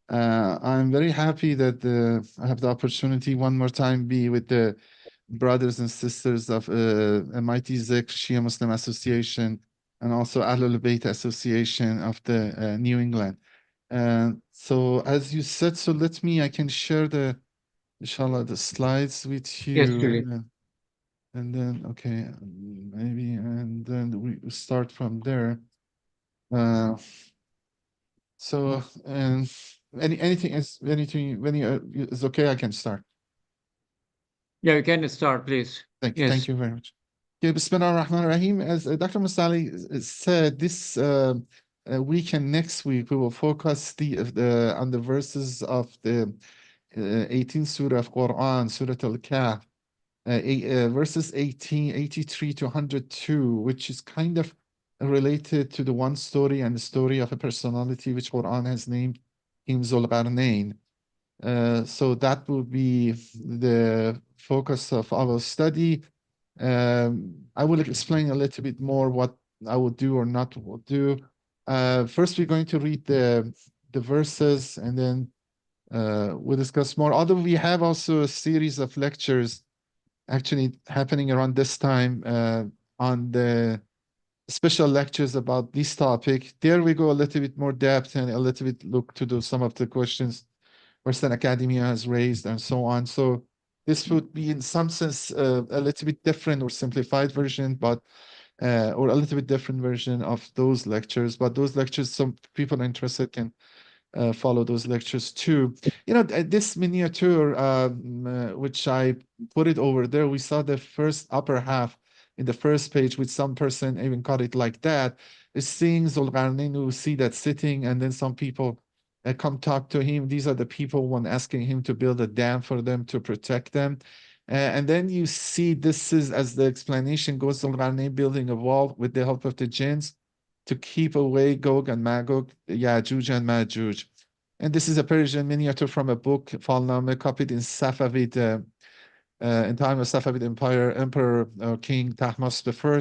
I'm very happy that I have the opportunity one more time be with the brothers and sisters of MIT Zikr Shia Muslim Association and also Ahlul Bayt Association of the New England. So as you said, so I can share inshallah, the slides with Yes, you. please. And then, okay, maybe, and then we start from there. Uh, and anything, when you, is okay, I can start. Yeah, you can start, please. Thank Yes. you very much. Okay, Bismillah ar-Rahman ar-Rahim. As Dr. Masali said, this week and next week, we will focus on the verses of the 18th Surah of Quran, Surah al-Kahf, verses 83 to 102, which is kind of related to the one story and the story of a personality which Quran has named King Zulqarnain. So that will be the focus of our study. I will explain a little bit more what I will do or not will do. First, we're going to read the verses, and then we'll discuss more. Although we have also a series of lectures actually happening around this time on the special lectures about this topic. There we go a little bit more depth and a little bit look to do some of the questions Western Academia has raised and so on. So this would be in some sense a little bit different or simplified version, but or a little bit different version of those lectures. But those lectures, some people interested can follow those lectures too. You know, this miniature, which I put it over there, we saw the first upper half in the first page, which some person even called it like that, is seeing Zulqarnain, who see that sitting, and then some people come talk to him. These are the people when asking him to build a dam for them to protect them. And then you see this is, as the explanation goes, Zulqarnain building a wall with the help of the jinns to keep away Gog and Magog, Ya'juj and Ma'juj. And this is a Persian miniature from a book, Falname, copied in Safavid, in time of Safavid Empire, Emperor King Tahmasp I,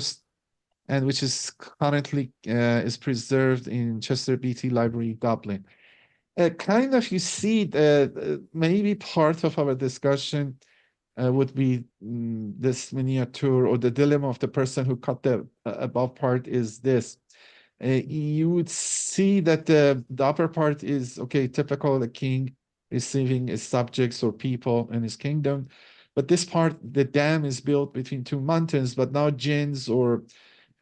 and which is currently is preserved in Chester Beatty Library, Dublin. Kind of, you see, maybe part of our discussion would be this miniature or the dilemma of the person who cut the above part is this. You would see that the upper part is, okay, typical, the king receiving his subjects or people in his kingdom. But this part, the dam is built between two mountains, but now jinns or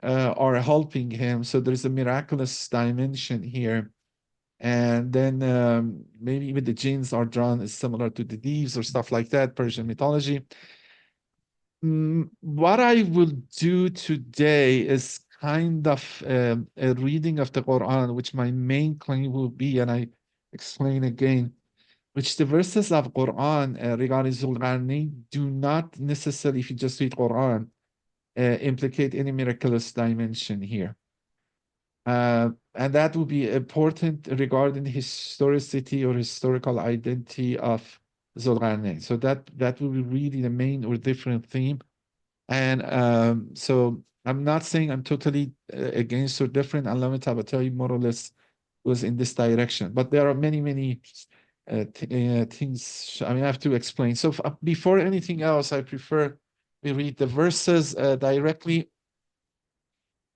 are helping him. So there's a miraculous dimension here. And then maybe even the jinns are drawn as similar to the thieves or stuff like that, Persian mythology. What I will do today is kind of a reading of the Quran, which my main claim will be, and I explain again, which the verses of Quran regarding Zulqarnain do not necessarily, if you just read Quran, implicate any miraculous dimension here. And that will be important regarding historicity or historical identity of Zulqarnain. So that will be really the main or different theme. And so I'm not saying I'm totally against or different. Allah Ta'ala tell you more or less was in this direction. But there are many, many things I have to explain. So before anything else, I prefer we read the verses directly.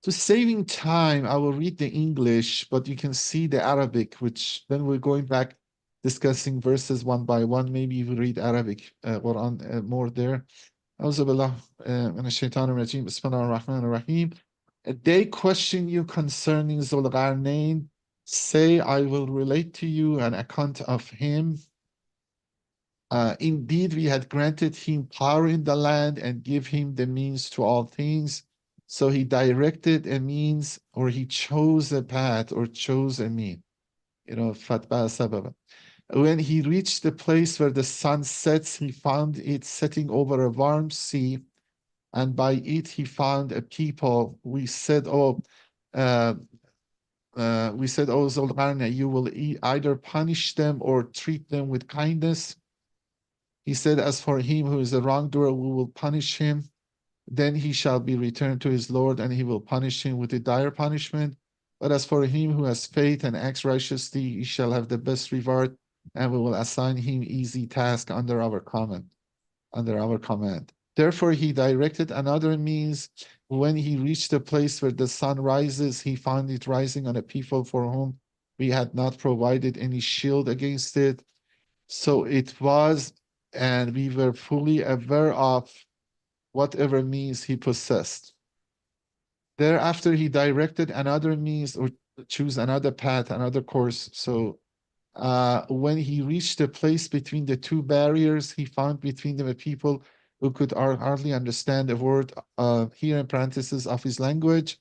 To saving time, I will read the English, but you can see the Arabic, which then we're going back discussing verses one by one. Maybe we read Arabic Quran more there. أعوذ بالله من الشيطان الرجيم بسم الله الرحمن الرحيم. They question you concerning Zulqarnain. Say, I will relate to you an account of him. Indeed, we had granted him power in the land and give him the means to all things. So he directed a means, or he chose a path, or chose a mean. Fatba sababa. When he reached the place where the sun sets, he found it setting over a warm sea, and by it he found a people. Uh, we said, oh, Zulqarnain, you will either punish them or treat them with kindness. He said, as for him who is a wrongdoer, we will punish him. Then he shall be returned to his Lord, and he will punish him with a dire punishment. But as for him who has faith and acts righteously, he shall have the best reward, and we will assign him easy task under our command. Therefore, he directed another means. When he reached the place where the sun rises, he found it rising on a people for whom we had not provided any shield against it. So it was, and we were fully aware of whatever means he possessed. Thereafter, he directed another means or choose another path, another course. So when he reached the place between the two barriers, he found between them a people who could hardly understand a word, here in parentheses, of his language.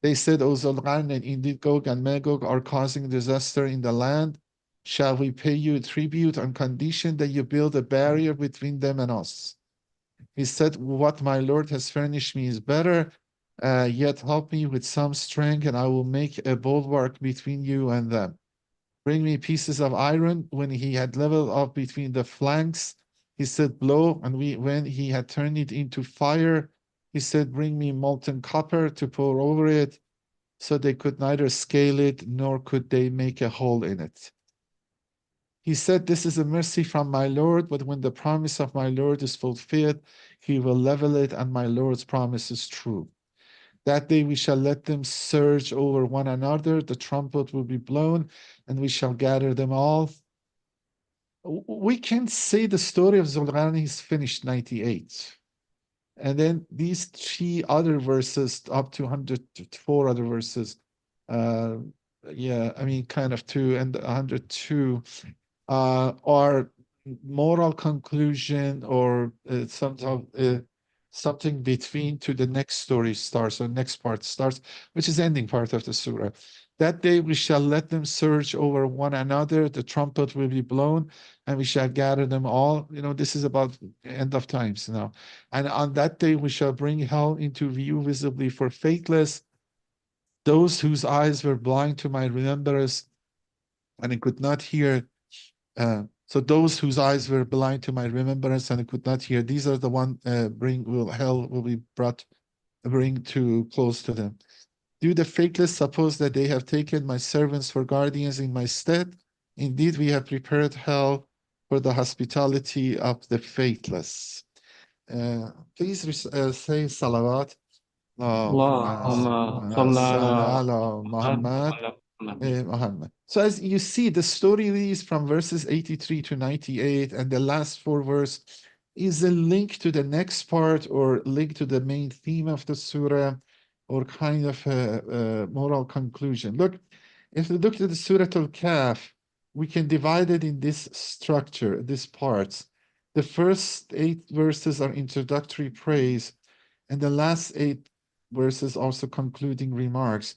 They said, O Zulqarnain, indeed Gog and Magog are causing disaster in the land. Shall we pay you tribute on condition that you build a barrier between them and us? He said, what my Lord has furnished me is better, yet help me with some strength, and I will make a bulwark between you and them. Bring me pieces of iron. When he had leveled up between the flanks, he said, blow. And when he had turned it into fire, he said, bring me molten copper to pour over it. So they could neither scale it, nor could they make a hole in it. He said, this is a mercy from my Lord, but when the promise of my Lord is fulfilled, he will level it, and my Lord's promise is true. That day we shall let them surge over one another, the trumpet will be blown, and we shall gather them all. We can say the story of Zulqarnain is finished 98. And then these three other verses, up to 104 other verses, uh, yeah, I mean, kind of two and 102, or moral conclusion or something between to the next story starts or next part starts, which is the ending part of the surah. That day we shall let them surge over one another, the trumpet will be blown, and we shall gather them all. This is about end of times now. And on that day we shall bring hell into view visibly for faithless, those whose eyes were blind to my remembrance and could not hear. So those whose eyes were blind to my remembrance and could not hear, these are the one hell will be bring too close to them. Do the faithless suppose that they have taken my servants for guardians in my stead? Indeed, we have prepared hell for the hospitality of the faithless. Please say salawat. اللهم صل على محمد Muhammad. وعلى محمد. Muhammad. So as you see, the story is from verses 83 to 98, and the last four verse is a link to the next part or link to the main theme of the surah or kind of a moral conclusion. Look, if we look at the Surah al-Kahf, we can divide it in this structure, these parts. The first 8 verses are introductory praise, and the last 8 verses also concluding remarks.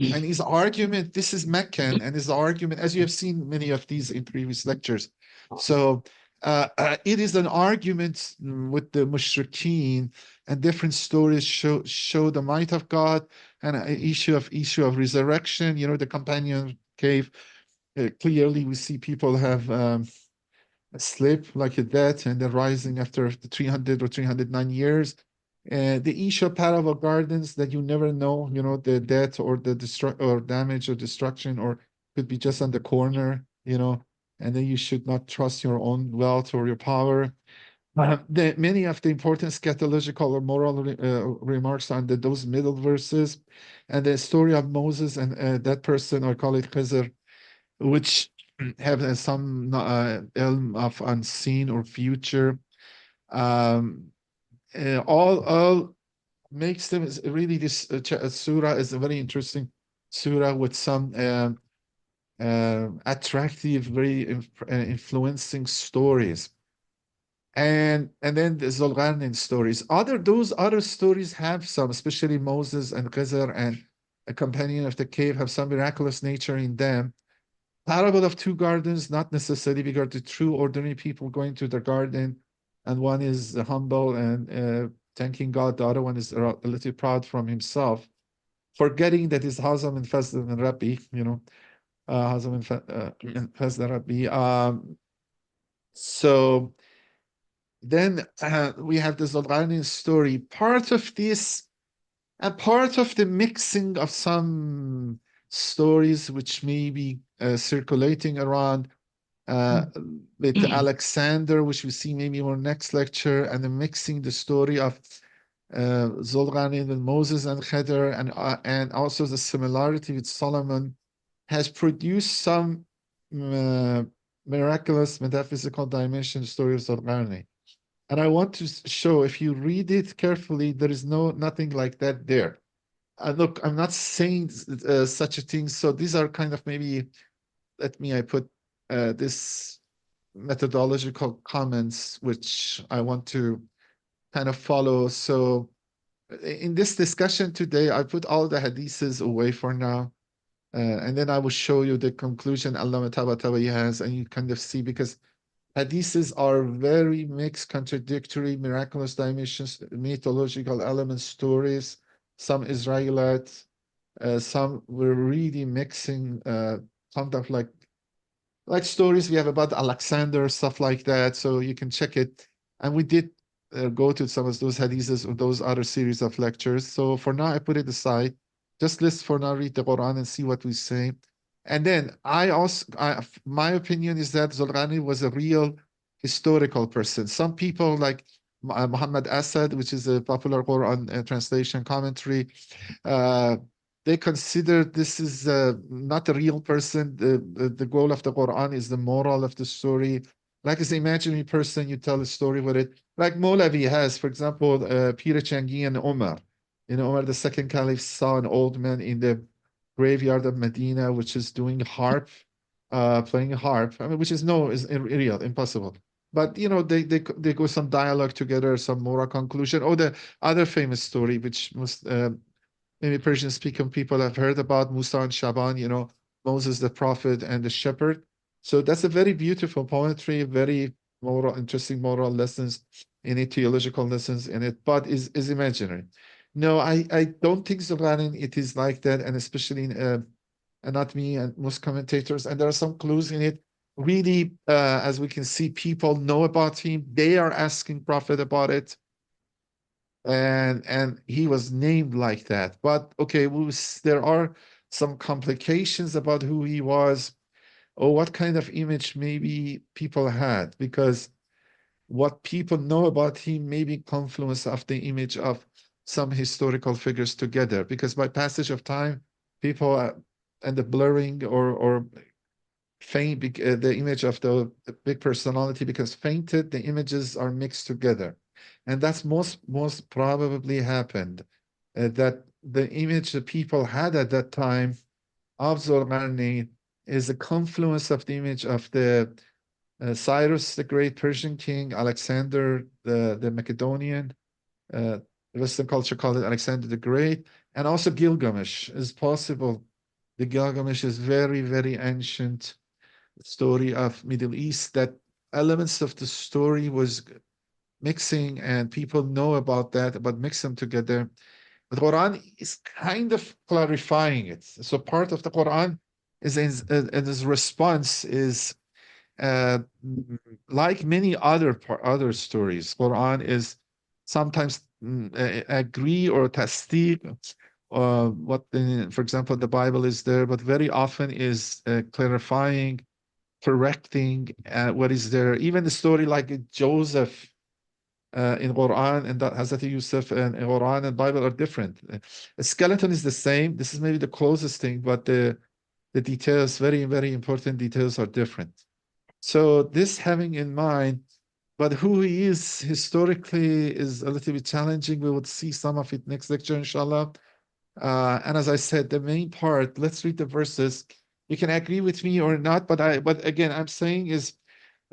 And his argument, this is Meccan, and his argument, as you have seen many of these in previous lectures. So it is an argument with the mushrikeen, and different stories show the might of God, and an issue of resurrection. The companion cave. Clearly, we see people have sleep like a death and then rising after the 300 or 309 years. The Isha parable gardens that you never know, the death or the or damage or destruction, or could be just on the corner, and then you should not trust your own wealth or your power. Many of the important scatological or moral remarks on those middle verses, and the story of Moses and that person, I call it Khizr, which have some elm of unseen or future. Um, all makes them really this surah is a very interesting surah with some attractive, very influencing stories. And then the Zulqarnain stories. Those other stories have some, especially Moses and Khizr and a companion of the cave, have some miraculous nature in them. Parable of two gardens, not necessarily because the true ordinary people going to the garden, and one is humble and thanking God, the other one is a little proud from himself, forgetting that is Hazam and Fazl and Rabbi, Hazam and Fazl and Rabbi. So then we have the Zulqarnain story. Part of this, and part of the mixing of some stories which may be circulating around with Alexander, which we see maybe in our next lecture, and then mixing the story of Zulqarnain and Moses and Khidr, and also the similarity with Solomon, has produced some uh, miraculous metaphysical dimension story of Zulqarnain. And I want to show, if you read it carefully, there is nothing like that there. Look, I'm not saying such a thing. So these are kind of maybe, I put this methodological comments, which I want to kind of follow. So in this discussion today, I put all the hadiths away for now. And then I will show you the conclusion Allama Tabatabai has, and you kind of see, because hadiths are very mixed, contradictory, miraculous dimensions, mythological elements, stories, some Israelite, some were really mixing kind of like stories we have about Alexander, stuff like that. So you can check it. And we did go to some of those hadiths or those other series of lectures. So for now, I put it aside. Just let's for now read the Quran and see what we say. And then my opinion is that Zulqarnain was a real historical person. Some people like Muhammad Asad, which is a popular Quran translation commentary, uh, they consider this is not a real person. The goal of the Quran is the moral of the story. Like as an imaginary person, you tell a story with it. Like Molavi has, for example, Pir Changi and Omar. Omar, the second caliph, saw an old man in the graveyard of Medina, which is doing harp, playing a harp. I mean, which is real, impossible. But they go some dialogue together, some moral conclusion. Or the other famous story, which most maybe Persian-speaking people have heard about, Musa and Shaban, Moses the prophet and the shepherd. So that's a very beautiful poetry, very interesting moral lessons in it, theological lessons in it, but is imaginary. No, I don't think Zulqarnain it is like that, and especially in anatomy and most commentators, and there are some clues in it. Really, as we can see, people know about him. They are asking Prophet about it, and he was named like that. But okay, there are some complications about who he was, or what kind of image maybe people had, because what people know about him may be confluence of the image of some historical figures together, because by passage of time, people and the blurring or faint, the image of the big personality because fainted, the images are mixed together. And that's most probably happened, that the image that people had at that time of Zulqarnain is a confluence of the image of the Cyrus, the great Persian king, Alexander, the Macedonian, uh, Western culture called it Alexander the Great, and also Gilgamesh is possible. The Gilgamesh is very, very ancient story of Middle East, that elements of the story was mixing, and people know about that, but mix them together. The Quran is kind of clarifying it. So part of the Quran is in his response is uh, like many other stories. Quran is sometimes agree or tasdeeq, for example, the Bible is there, but very often is clarifying, correcting what is there. Even the story like Joseph in Quran and that Hazrat Yusuf in Quran and Bible are different. A skeleton is the same. This is maybe the closest thing, but the details, very, very important details, are different. So this having in mind, but who he is historically is a little bit challenging. We would see some of it next lecture, inshallah. And as I said, the main part, let's read the verses. You can agree with me or not, but again, I'm saying is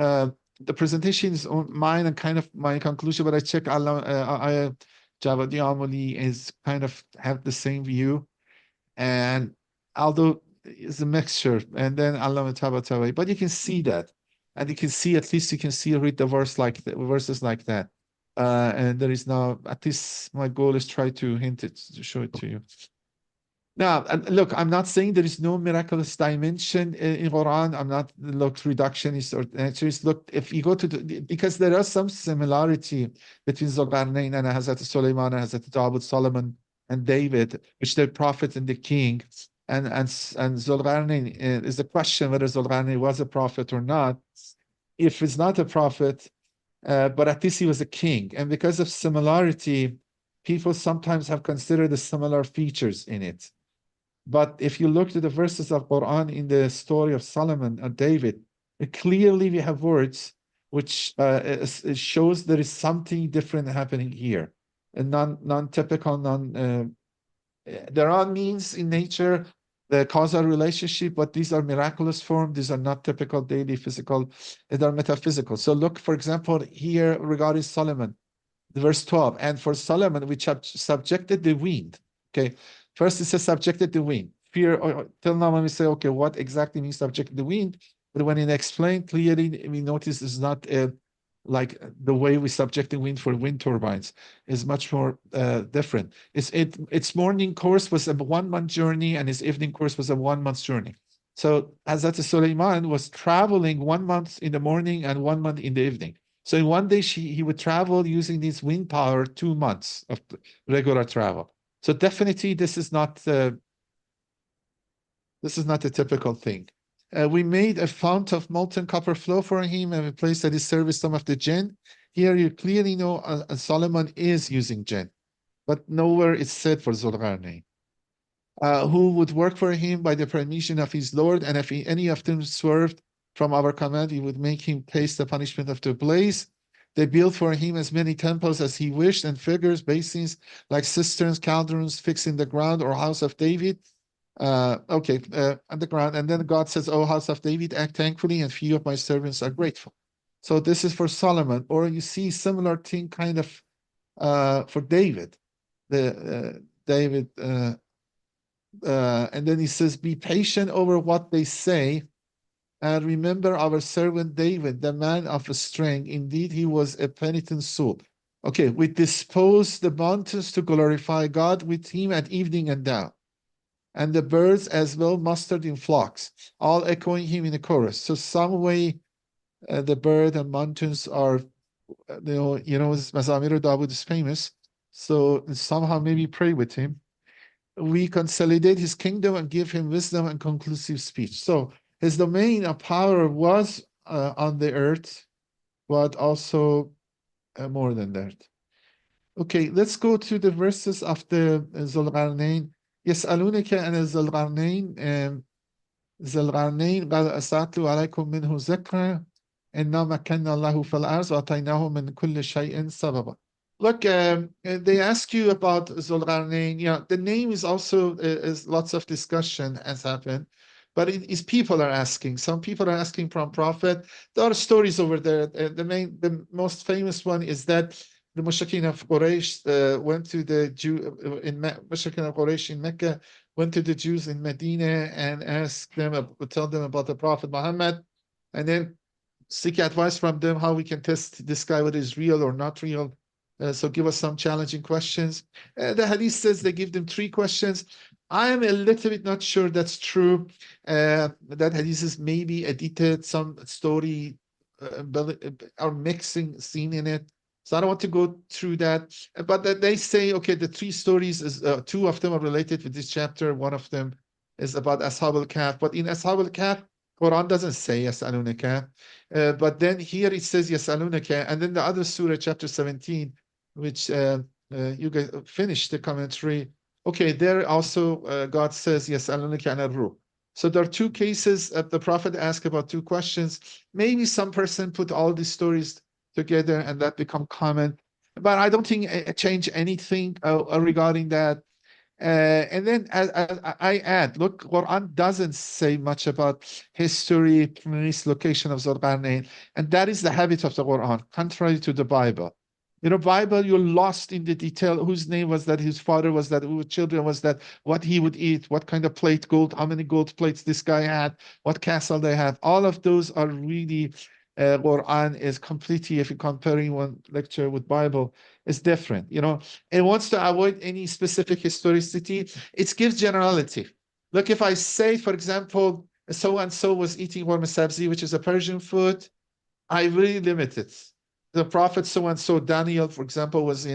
uh, the presentation is on mine and kind of my conclusion, but I check Allah, Javadi Amoli is kind of have the same view. And although it's a mixture, and then Allah Tabatawai, but you can see that. And you can see, at least you can see, read the verses like that. And there is now, at least my goal is try to hint it, to show it to you. Now, look, I'm not saying there is no miraculous dimension in Quran. I'm not, look, reductionist or naturalist. Look, if you go to because there are some similarity between Zulqarnain and Hazrat Sulaiman and Hazrat Dawood, Solomon and David, which the prophet and the king. and Zulqarnain is the question whether Zulqarnain was a prophet or not. If he's not a prophet, but at least he was a king, and because of similarity, people sometimes have considered the similar features in it. But if you look to the verses of Quran in the story of Solomon and David, clearly we have words which it shows there is something different happening here, and non-typical, there are means in nature, the causal relationship, but these are miraculous form. These are not typical daily physical, they are metaphysical. So look, for example, here regarding Solomon, verse 12, and for Solomon, which have subjected the wind. Okay, first it says subjected the wind. Fear, till now when we say, okay, what exactly means subjected the wind? But when it explained clearly, we notice it's not like the way we subject the wind for wind turbines is much more different. Its morning course was a 1 month journey, and its evening course was a 1 month journey. So Hazrat Sulaiman was traveling 1 month in the morning and 1 month in the evening. So in one day, he would travel using this wind power 2 months of regular travel. So definitely, this is not a typical thing. We made a fount of molten copper flow for him, and we placed at his service some of the jinn. Here you clearly know Solomon is using jinn, but nowhere it's said for Zulqarnain. Who would work for him by the permission of his Lord, and if any of them swerved from our command, we would make him taste the punishment of the blaze. They built for him as many temples as he wished, and figures, basins, like cisterns, cauldrons fixed in the ground, or house of David. On the ground. And then God says, "O house of David, act thankfully, and few of my servants are grateful." So this is for Solomon, or you see similar thing kind of for David. David, and then he says, "Be patient over what they say, and remember our servant David, the man of strength. Indeed, he was a penitent soul." Okay, we dispose the mountains to glorify God with him at evening and down, and the birds as well mustered in flocks, all echoing him in a chorus. So some way the bird and mountains are, Mazamir Dawood is famous. So somehow maybe pray with him. We consolidate his kingdom and give him wisdom and conclusive speech. So his domain of power was on the earth, but also more than that. Okay, let's go to the verses of the Zulqarnain. يسألونك عن ذي القرنين ذي القرنين قال أسأتلو عليكم منه ذكرا إنا مكنا له في الأرض وآتيناه من كل شيء سببا. Look, they ask you about Zulqarnain. Yeah, the name is also is lots of discussion has happened, but it is people are asking. Some people are asking from Prophet. There are stories over there. The most famous one is that the Mushrikin of Quraysh went to the Jew in Mushrikin of Quraysh in Mecca, went to the Jews in Medina and asked them, tell them about the Prophet Muhammad, and then seek advice from them how we can test this guy whether he's real or not real. So give us some challenging questions. The hadith says they give them 3 questions. I am a little bit not sure that's true. That hadith is maybe edited, some story or mixing scene in it. So I don't want to go through that. But they say, okay, the 3 stories, is 2 of them are related with this chapter. One of them is about Ashab al-Kahf. But in Ashab al-Kahf, Quran doesn't say Yas'alunaka. But then here it says Yas'alunaka. And then the other surah, chapter 17, which you guys finished the commentary. Okay, there also God says Yas'alunaka an ar-ruh. So there are 2 cases the Prophet asked about 2 questions. Maybe some person put all these stories together and that become common. But I don't think it changed anything regarding that. And then I add, look, Quran doesn't say much about history, place, location of Zulqarnain, and that is the habit of the Quran, contrary to the Bible. Bible, you're lost in the detail. Whose name was that? His father was that? Whose children was that? What he would eat? What kind of plate, gold? How many gold plates this guy had? What castle they have? All of those are really Quran is completely, if you're comparing one lecture with Bible, is different. It wants to avoid any specific historicity. It gives generality. Look, if I say, for example, so and so was eating warm sabzi, which is a Persian food, I really limit it. The Prophet so and so, Daniel, for example, was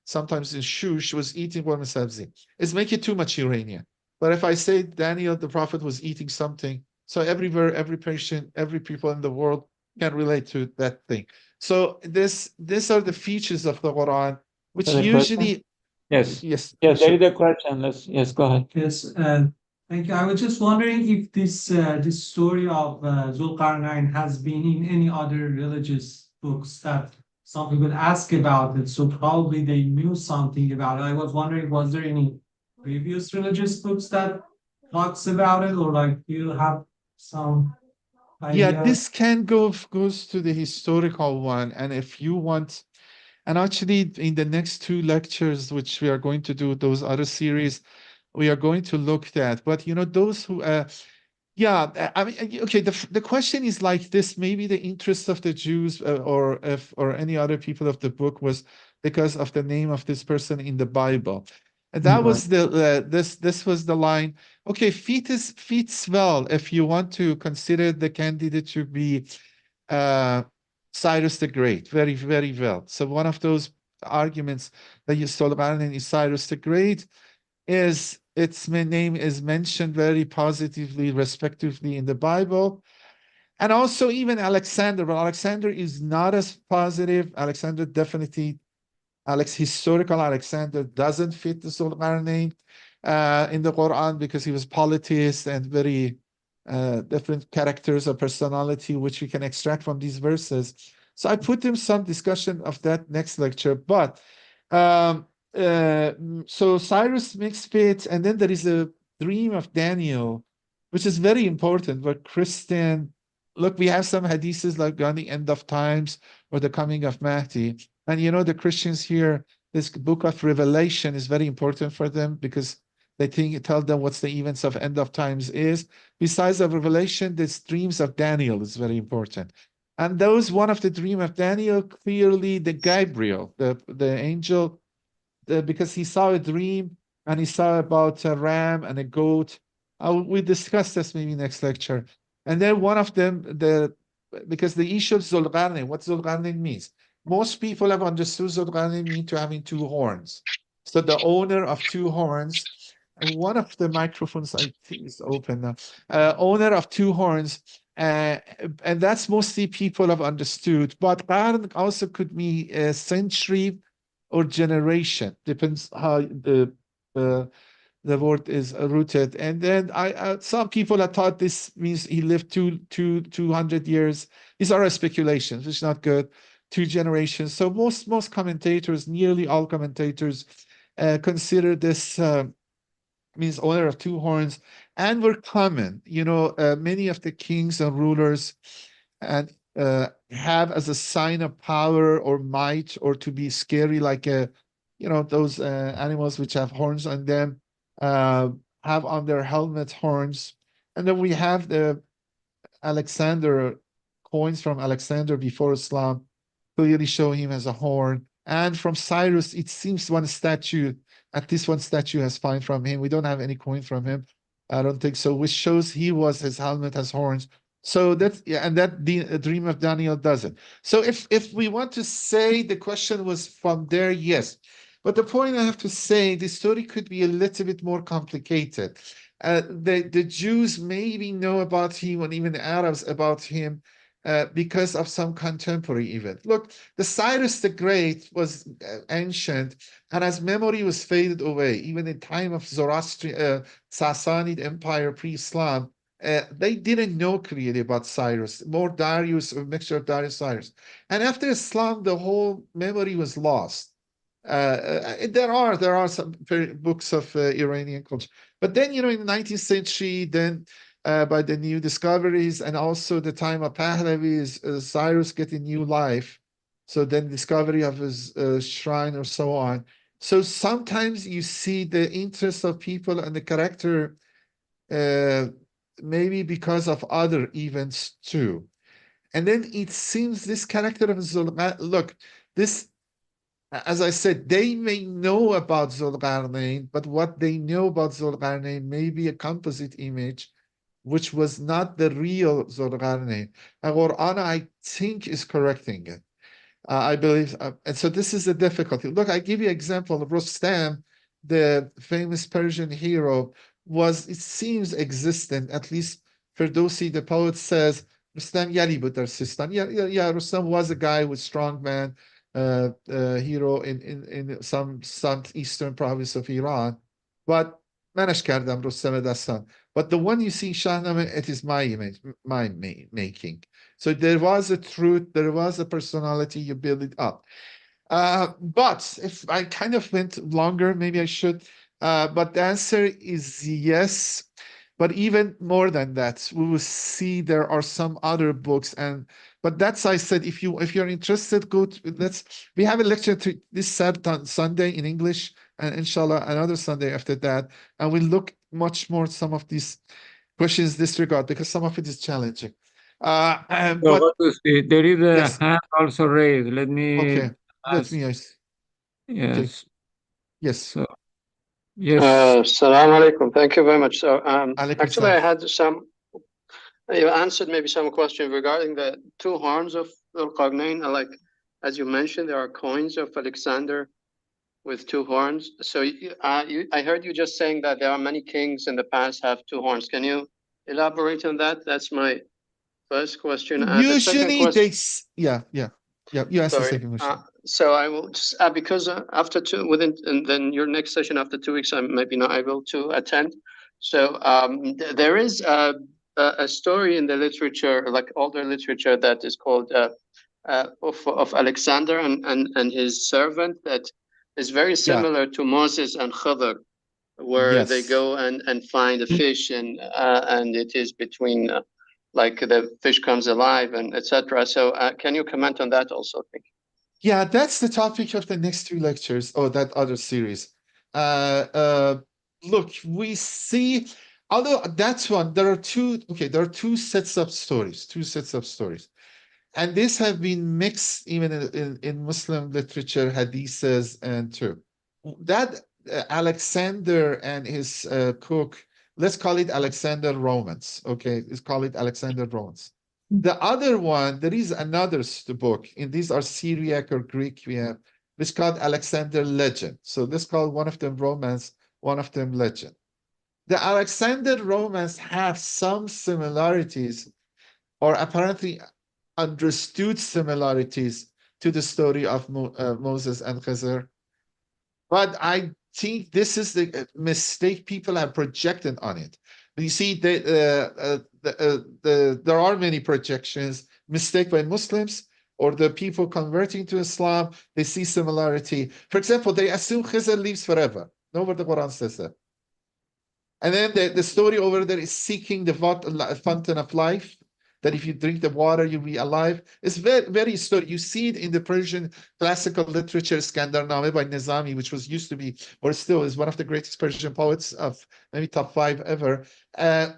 sometimes in Shush, was eating warm sabzi. It's making too much Iranian. But if I say Daniel, the prophet, was eating something, so everywhere, every patient, every people in the world can relate to that thing. So these are the features of the Quran, which Other question? usually, Yes. yes, Yes, there sure. is a question. Yes, go ahead. Yes, thank you. I was just wondering if this story of Zulkarnain has been in any other religious books that some people ask about it. So probably they knew something about it. I was wondering, was there any previous religious books that talks about it, or like you have some Yeah, idea? this can goes to the historical one, and if you want, and actually in the next two lectures, which we are going to do, those other series, we are going to look at. But those who yeah, I mean, okay, the question is like this, maybe the interest of the Jews, or any other people of the book, was because of the name of this person in the Bible. And that Right. was this was the line. Okay, fits well if you want to consider the candidate to be uh, Cyrus the Great. Very, very well. So one of those arguments that you saw is Cyrus the Great, is its name is mentioned very positively, respectively in the Bible. And also even Alexander, but Alexander is not as positive. Alexander definitely, historical Alexander doesn't fit the Zulqarnain in the Quran, because he was polytheist and very different characters of personality, which we can extract from these verses. So I put in some discussion of that next lecture. But um, so Cyrus makes fit, and then there is a dream of Daniel, which is very important. But Christian, look, we have some hadiths like on the end of times or the coming of Mahdi. And the Christians here, this book of Revelation is very important for them, because they think it tells them what's the events of end of times is. Besides the Revelation, this dreams of Daniel is very important. And those, one of the dream of Daniel, clearly the Gabriel, the angel, because he saw a dream and he saw about a ram and a goat. We discuss this maybe next lecture. And then one of them, because the issue of Zulqarnain, what Zulqarnain means. Most people have understood Zulqarnain mean to having two horns. So the owner of two horns, and one of the microphones I think is open now. Owner of two horns, and that's mostly people have understood. But Qarn also could be a century or generation, depends how the word is rooted. And then some people have thought this means he lived 200 years. These are speculations, which is not good. 2 generations. So most commentators, nearly all commentators, consider this means owner of two horns, and were common. Many of the kings and rulers and have as a sign of power or might, or to be scary, like those animals which have horns on them, uh, have on their helmet horns. And then we have the Alexander coins from Alexander before Islam clearly show him as a horn. And from Cyrus, it seems at least one statue has found from him. We don't have any coin from him. I don't think so, which shows his helmet has horns. So that's, yeah, and that the dream of Daniel doesn't. So if we want to say the question was from there, yes. But the point I have to say, the story could be a little bit more complicated. The Jews maybe know about him, and even the Arabs about him, because of some contemporary event. Look, the Cyrus the Great was ancient, and as memory was faded away, even in time of Zoroastrian, Sassanid Empire pre-Islam, they didn't know clearly about Cyrus, more Darius, a mixture of Darius Cyrus. And after Islam, the whole memory was lost. There are some books of Iranian culture, but then in the 19th century, then by the new discoveries and also the time of Pahlavis, Cyrus getting new life. So then discovery of his shrine or so on. So sometimes you see the interest of people and the character, uh, maybe because of other events too. And then it seems this character of Zulqarnain, look, this, as I said, they may know about Zulqarnain, but what they know about Zulqarnain may be a composite image, which was not the real Zulqarnain. And Quran, I think, is correcting it. I believe, and so this is the difficulty. Look, I give you an example of Rustam, the famous Persian hero, was, it seems, existent. At least Ferdowsi, the poet, says Rustam Yali Butar Sistan. Yeah, Rustam was a guy with strong man, hero in some southeastern province of Iran. But manage kardam Rustam Dastan. But the one you see, Shahnameh, it is my image, my making. So there was a truth, there was a personality, you build it up. But if I kind of went longer, maybe I should. But the answer is yes. But even more than that, we will see there are some other books, but that's, I said, if you're interested, go to, we have a lecture this Sunday in English, and inshallah another Sunday after that, and we look much more some of these questions in this regard, because some of it is challenging. But Ghoddoussi, there is a yes, hand also raised. Let me okay, let ask. me okay, Yes. yes, So, yes. Assalamu alaikum. Thank you very much. So, alaikum actually, salam. I had some. You answered maybe some question regarding the two horns of al-Qarnayn. Like, as you mentioned, there are coins of Alexander with two horns. So, I heard you just saying that there are many kings in the past have two horns. Can you elaborate on that? That's my first question. And the second Usually question. yeah. You asked the Sorry. second question. So I will just because after and then your next session after 2 weeks, I maybe not able to attend. So there is a story in the literature, like older literature, that is called of Alexander and his servant, that is very Yeah. similar to Moses and Khidr, where they Yes. go and find a fish, and it is between like the fish comes alive and etc. So can you comment on that also? Thank you. Yeah, that's the topic of the next two lectures, or that other series. Look, we see, although that's one, there are two sets of stories. And these have been mixed even in Muslim literature, hadiths, and too. That Alexander and his cook, let's call it Alexander romance. Okay, let's call it Alexander romance. The other one, there is another book, and these are Syriac or Greek we have. It's called Alexander legend. So let's call one of them romance, one of them legend. The Alexander romance have some similarities, or apparently understood similarities, to the story of Moses and Khizr. But I think this is the mistake people have projected on it. You see, there are many projections, mistake by Muslims or the people converting to Islam. They see similarity. For example, they assume Khizr lives forever. Nowhere the Quran says that. And then the story over there is seeking the fountain of life, that if you drink the water, you'll be alive. It's very, very story. You see it in the Persian classical literature, Skandername by Nizami, which was used to be, or still is, one of the greatest Persian poets of maybe top 5 ever.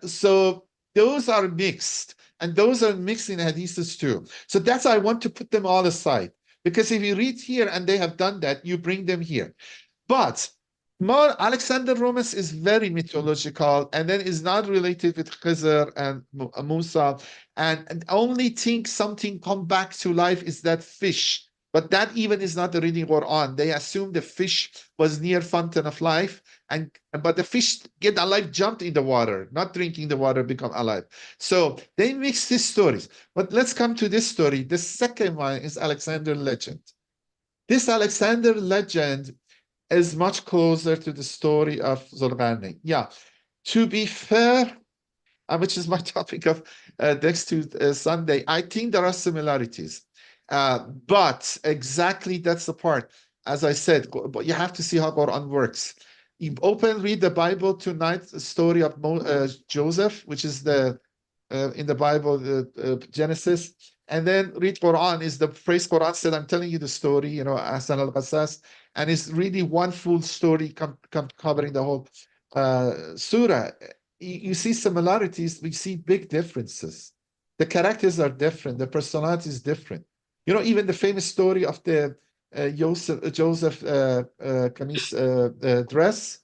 So those are mixed, and those are mixed in hadiths too. So that's why I want to put them all aside, because if you read here and they have done that, you bring them here. But more, Alexander Romas is very mythological, and then is not related with Khizr and Musa. And only thing something come back to life is that fish. But that even is not the reading Quran. They assume the fish was near fountain of life, but the fish get alive, jumped in the water, not drinking the water, become alive. So they mix these stories. But let's come to this story. The second one is Alexander legend. This Alexander legend is much closer to the story of Zulqarnain. Yeah, to be fair, which is my topic of next to Sunday, I think there are similarities. But exactly that's the part. As I said, but you have to see how Quran works. You read the Bible tonight, the story of Joseph, which is the in the Bible, Genesis, and then read Quran. Is the phrase Quran said, "I'm telling you the story," Hasan al-Qasas, and it's really one full story covering the whole surah. You see similarities, we see big differences. The characters are different, the personality is different. Even the famous story of the Joseph Kamis dress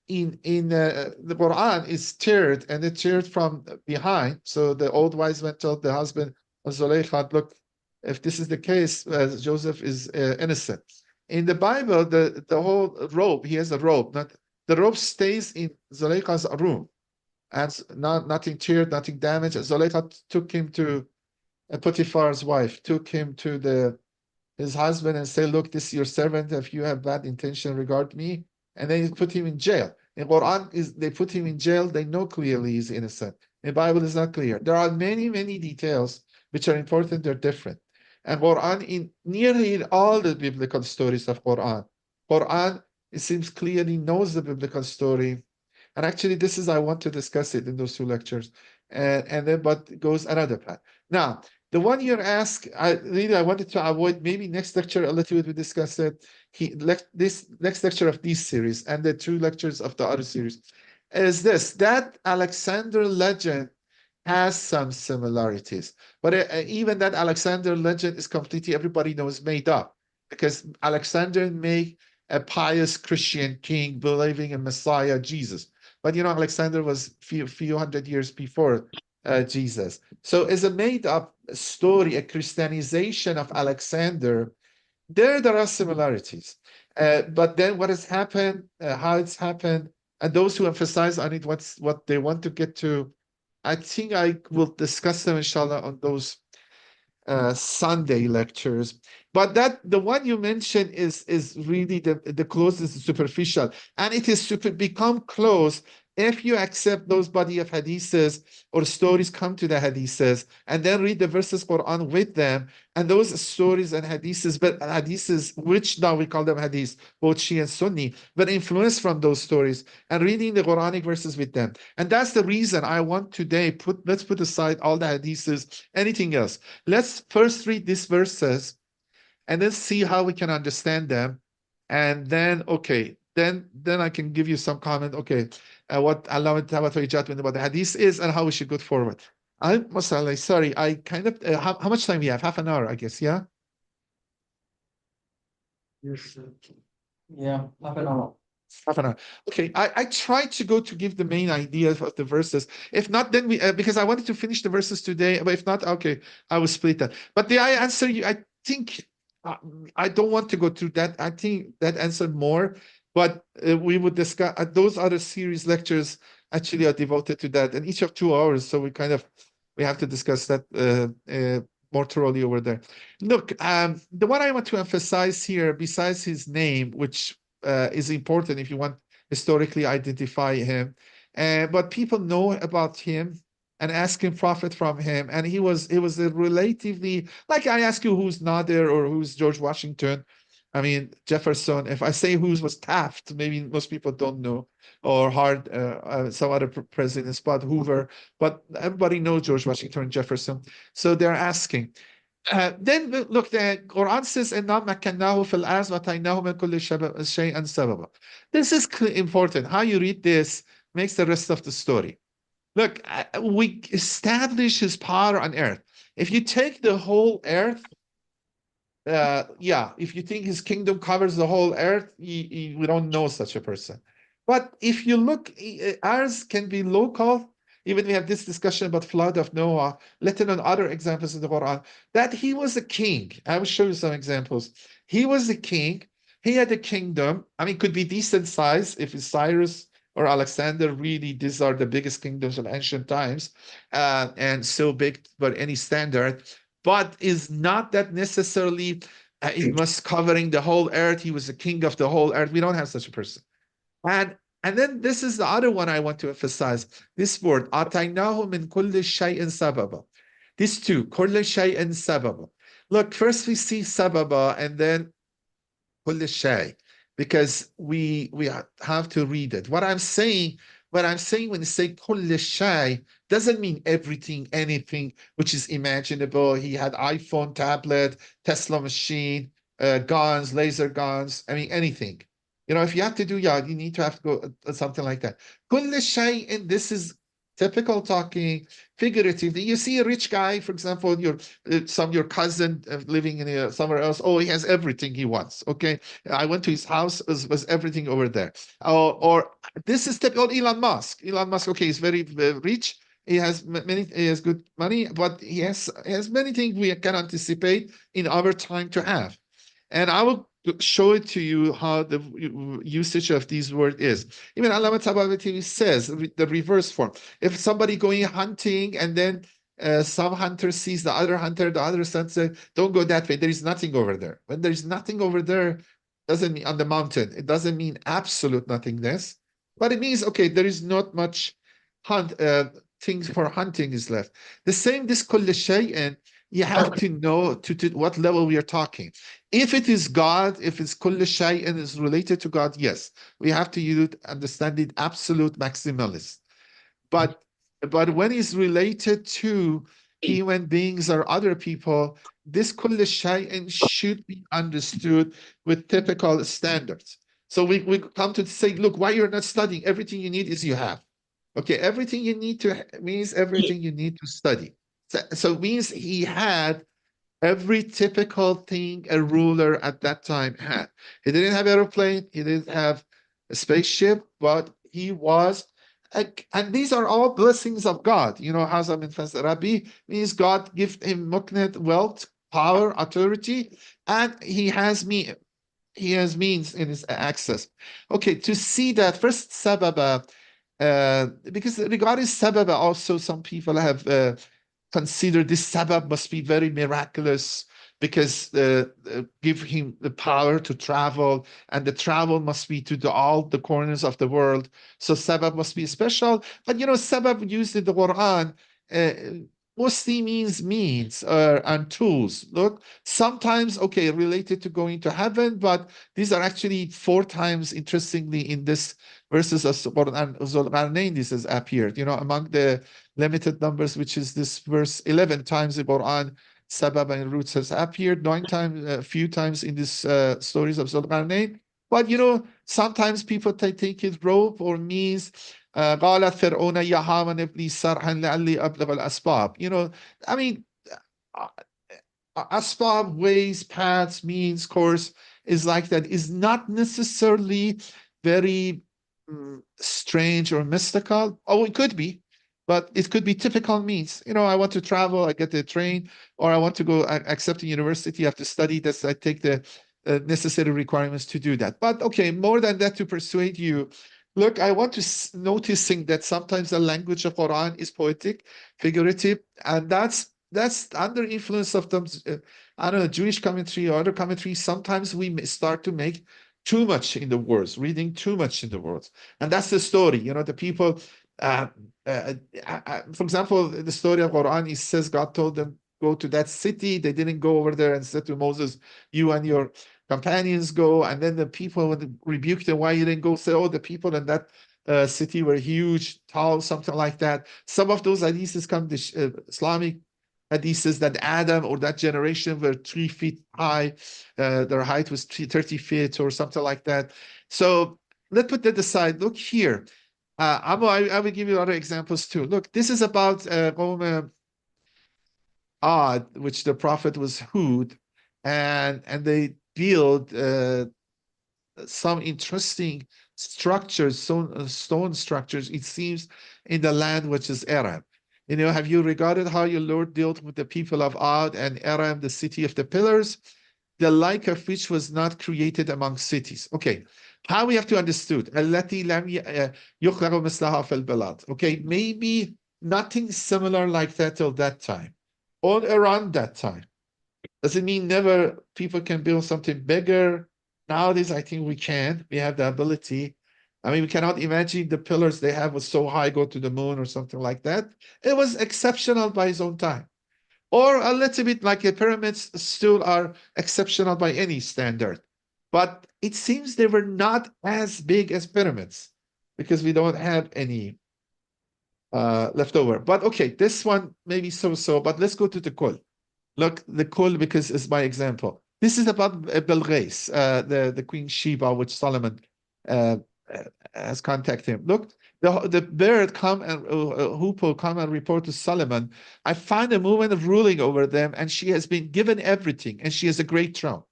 in the Quran is teared, and it teared from behind. So the old wise men told the husband of Zulaykha, look, if this is the case, Joseph is innocent. In the Bible, the whole robe, he has a robe, not The rope stays in Zuleika's room, and nothing teared, nothing damaged. Zuleika took him to Potiphar's wife, took him to his husband and say, look, this is your servant. If you have bad intention regard me, and then put him in jail. In Quran, they put him in jail. They know clearly he's innocent. In the Bible, is not clear. There are many, many details which are important. They're different. And Quran, in nearly all the biblical stories of Quran, it seems clearly knows the biblical story. And actually, I want to discuss it in those two lectures. And then, but goes another path. Now, the one you're asked, I wanted to avoid, maybe next lecture a little bit we discuss it. This next lecture of this series and the two lectures of the other series is that Alexander legend has some similarities, but even that Alexander legend is completely, everybody knows, made up, because Alexander made a pious Christian king believing in Messiah Jesus. But Alexander was few hundred years before Jesus. So it's a made-up story, a Christianization of Alexander. There are similarities. But then what has happened, how it's happened, and those who emphasize on it, what they want to get to, I think I will discuss them, inshallah, on those Sunday lectures. But the one you mentioned is really the closest, superficial, and it is become close if you accept those body of hadiths or stories come to the hadiths and then read the verses Quran with them, and those stories and hadiths, but hadiths which now we call them hadiths, both Shia and Sunni, but influenced from those stories, and reading the Quranic verses with them. And that's the reason I want today let's put aside all the hadiths, anything else. Let's first read these verses and then see how we can understand them. And then, okay, then I can give you some comment, okay, what Allah about the hadith is and how we should go forward. Sorry, I kind of, how much time we have? Half an hour, I guess, yeah? Yes, yeah, half an hour. Half an hour. Okay, I tried to give the main ideas of the verses. If not, then we, because I wanted to finish the verses today, but if not, okay, I will split that. But the I answer you, I think, I don't want to go through that. I think that answered more, but we would discuss those other series lectures actually are devoted to that, and each of 2 hours. So we have to discuss that more thoroughly over there. Look, the one I want to emphasize here, besides his name, which is important if you want historically identify him, but people know about him and asking profit from him. And he was a relatively, like I ask you who's Nader or who's George Washington. I mean, Jefferson. If I say who was Taft, maybe most people don't know, or some other presidents, but Hoover. But everybody knows George Washington and Jefferson. So they're asking. Then look, the Quran says, this is important. How you read this makes the rest of the story. Look, we establish his power on earth. If you take the whole earth, if you think his kingdom covers the whole earth, we don't know such a person. But if you look, ours can be local. Even we have this discussion about flood of Noah, let alone other examples in the Quran, that he was a king. I will show you some examples. He was a king. He had a kingdom. I mean, it could be decent size if it's Cyrus or Alexander. Really, these are the biggest kingdoms of ancient times, and so big by any standard. But is not that necessarily it was covering the whole earth. He was the king of the whole earth. We don't have such a person. And then this is the other one I want to emphasize. This word, أَتَيْنَاهُ مِنْ كُلِّ شَيْءٍ سَبَبًا. These two, كُلِّ شَيْءٍ سَبَبًا. Look, first we see sababa and then كُلِّ شَيْءٍ, because we have to read it. What I'm saying when I say كُلِّ شَيْءٍ doesn't mean everything, anything which is imaginable. He had iPhone, tablet, Tesla machine, guns, laser guns. I mean, anything. If you have to do, you need to have to go something like that. كل شيء, this is typical talking, figuratively. You see a rich guy, for example, your cousin living in somewhere else. Oh, he has everything he wants. Okay, I went to his house, was everything over there. Or this is typical Elon Musk. Elon Musk, okay, he's very rich. He has good money, but he has many things we can anticipate in our time to have. And I will to show it to you how the usage of these words is. Even Allama Tabatabai says the reverse form. If somebody going hunting and then some hunter sees the other hunter, the other son says, don't go that way. There is nothing over there. When there is nothing over there, doesn't mean on the mountain. It doesn't mean absolute nothingness, but it means, okay, there is not much things for hunting is left. The same, this kull shay'in, you have to know to what level we are talking. If it is God, if it's kull shay'in is related to God, yes, we have to understand it absolute maximalist. But when it's related to human beings or other people, this kull shay'in should be understood with typical standards. So we come to say, look, why you're not studying? Everything you need is you have. Okay, everything you need to means everything you need to study. So it means he had every typical thing a ruler at that time had. He didn't have airplane, he didn't have a spaceship, but he was, and these are all blessings of God. You know, Hazam in Rabbi means God give him muknat, wealth, power, authority, and he has means in his access. Okay, to see that first sababa, because regarding sababa also some people have considered this sabab must be very miraculous because give him the power to travel, and the travel must be to all the corners of the world. So sabab must be special. But you know, sabab used in the Quran mostly means and tools. Look, sometimes, okay, related to going to heaven, but these are actually 4 times, interestingly, in this verses of Quran, Zulqarnain, this has appeared, you know, among the limited numbers, which is this verse 11 times in Quran, sabab and roots has appeared, 9 times, a few times in this stories of Zulqarnain. But, you know, sometimes people take it rope or means, قالت فرعون يا هامان ابن لي صرحا لعلي أبلغ الأسباب. You know, I mean, asbab, ways, paths, means, course is like that. Is not necessarily very strange or mystical. Oh, it could be, but it could be typical means. You know, I want to travel, I get the train, or I want to go accept a university, I have to study this, I take the necessary requirements to do that. But okay, more than that, to persuade you, look, I want to noticing that sometimes the language of Quran is poetic, figurative, and that's under influence of them. I don't know, Jewish commentary or other commentary. Sometimes we start to make too much in the words, reading too much in the words, and that's the story. You know, the people. For example, the story of Quran, it says God told them go to that city. They didn't go over there and said to Moses, "You and your companions go," and then the people would rebuke them, why you didn't go? Say, oh, the people in that city were huge, tall, something like that. Some of those hadiths come, the Islamic hadiths, that Adam or that generation were 3 feet high, their height was 30 feet or something like that. So let's put that aside. Look here, I will give you other examples too. Look, this is about Ad, which the prophet was Hud, and they build some interesting structures, stone structures, it seems, in the land which is Aram. You know, have you regarded how your Lord dealt with the people of Ad and Aram, the city of the pillars, the like of which was not created among cities? Okay, how we have to understood? Okay, maybe nothing similar like that till that time, or around that time. Does it mean never people can build something bigger? Nowadays, I think we can. We have the ability. I mean, we cannot imagine the pillars they have was so high, go to the moon or something like that. It was exceptional by his own time. Or a little bit like the pyramids still are exceptional by any standard. But it seems they were not as big as pyramids because we don't have any left over. But okay, this one maybe so-so, but let's go to the Kul. Look, the Kul, because it's my example. This is about Belghais, the Queen Sheba, which Solomon has contacted him. Look, the bird come and hoopoe come and report to Solomon. I find a woman of ruling over them, and she has been given everything, and she has a great throne.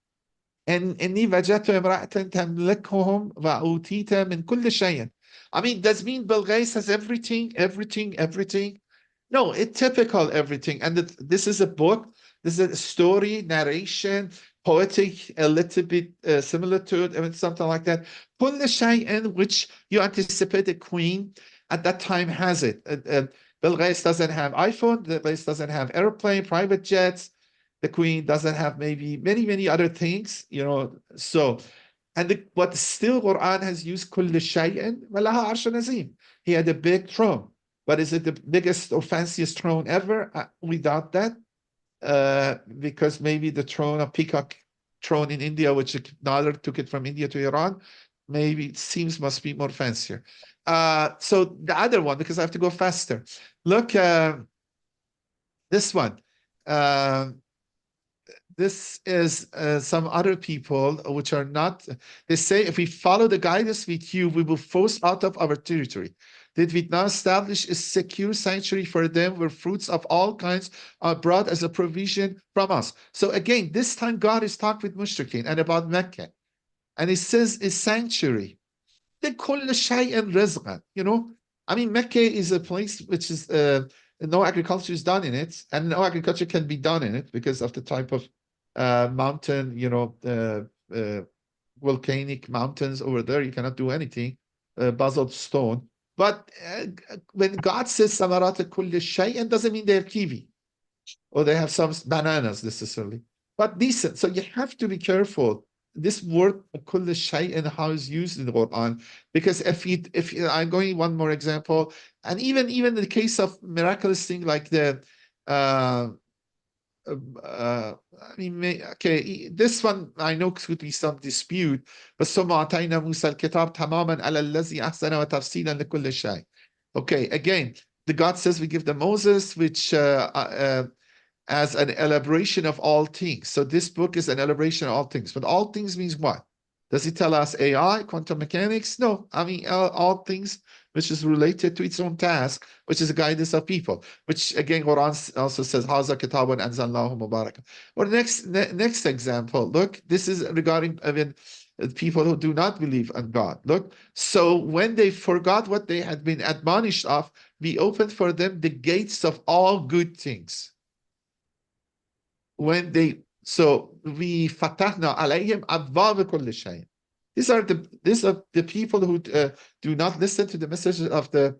And إني وجدت امرأة تملكهم وأوتيت من كل شيء. I mean, does it mean Belghais has everything? No, it's typical everything. And this is a book. This is a story, narration, poetic, a little bit similar to it, I mean, something like that. كل شيء which you anticipate a queen at that time has it. Bilqis doesn't have iPhone, Bilqis doesn't have airplane, private jets. The queen doesn't have maybe many other things, you know. So, but still Quran has used كل شيء ولها عرش عظيم. He had a big throne, but is it the biggest or fanciest throne ever? We doubt that. Because maybe the throne of peacock throne in India, which Nader took it from India to Iran, maybe it seems must be more fancier. So the other one, because I have to go faster. Look, this one. This is some other people which are not, they say, if we follow the guidance with you, we will force out of our territory. Did we not establish a secure sanctuary for them where fruits of all kinds are brought as a provision from us? So again, this time God is talking with Mushrikeen and about Mecca. And he says a sanctuary. You know, I mean, Mecca is a place which is, no agriculture is done in it, and no agriculture can be done in it because of the type of mountain, you know, volcanic mountains over there. You cannot do anything, basalt stone. But when God says samarata kulli shay'in, doesn't mean they have kiwi or they have some bananas necessarily, but decent. So you have to be careful. This word kulli shay'in, how it's used in the Quran, because if I'm going one more example, and even in the case of miraculous thing like the I mean, okay, this one I know could be some dispute, but ثم آتينا موسى الكتاب تماما على الذي أحسن وتفصيلا لكل شيء. Okay, again, the God says we give the Moses, which as an elaboration of all things. So this book is an elaboration of all things. But all things means what? Does it tell us AI, quantum mechanics? No, I mean all things which is related to its own task, which is the guidance of people, which again, Quran also says, Haza kitabun anzalnahu mubarak. Or next example, look, this is regarding people who do not believe in God. Look, so when they forgot what they had been admonished of, we opened for them the gates of all good things. So we fatahna alayhim abwab kulli shay. These are the people who do not listen to the messages of the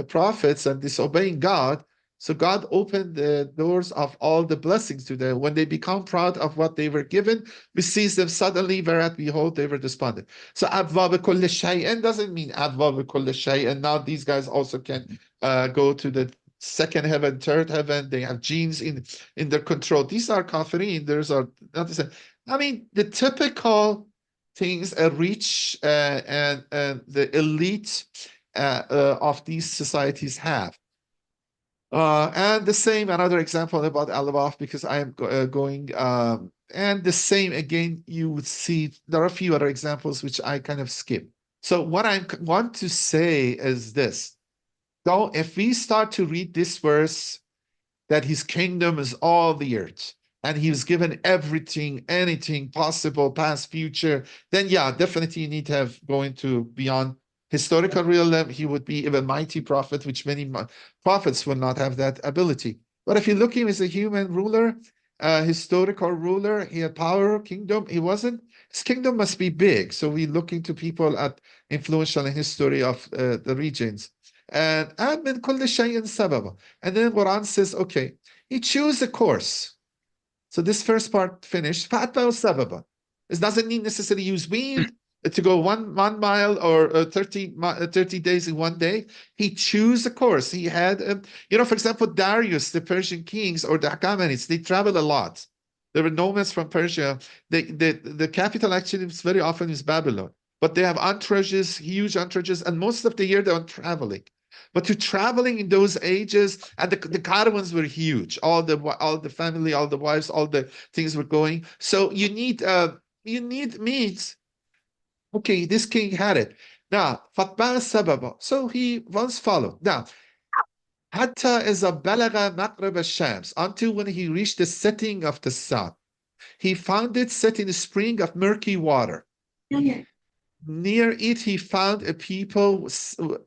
prophets and disobeying God. So God opened the doors of all the blessings to them. When they become proud of what they were given, we seize them suddenly, whereat behold, they were despondent. So abwab kulli shay'in doesn't mean abwab kulli shay'in. Now these guys also can go to the second heaven, third heaven. They have genes in their control. These are kafirin. Those are not the same. I mean, the typical things a rich and the elite of these societies have. And the same, another example about al-Kahf, because I am going, and the same again, you would see, there are a few other examples which I kind of skip. So what I want to say is this. So if we start to read this verse, that his kingdom is all the earth, and he was given everything, anything possible, past, future, then yeah, definitely you need to have going to beyond historical realm. He would be even mighty prophet, which many prophets will not have that ability. But if you look at him as a human ruler, historical ruler, he had power, kingdom, he wasn't. His kingdom must be big. So we look into people at influential in history of the regions. And min kulli shay'in sababa. And then Quran says, okay, he choose a course. So this first part finished. Fa'atba'u sababa. It doesn't mean necessarily use wind to go one mile or 30 days in one day. He chose a course. He had, for example, Darius, the Persian kings, or the Achaemenids, they traveled a lot. There were nomads from Persia. The capital actually is very often is Babylon. But they have entourages, huge entourages, and most of the year they're traveling. But to traveling in those ages, and the caravans were huge. All the family, all the wives, all the things were going. So you need meat. Okay, this king had it. Now, fatba sababa. So he once followed. Now, hatta is a balaga maqrab shams, until when he reached the setting of the sun. He found it set in a spring of murky water. Okay. Near it, he found a people.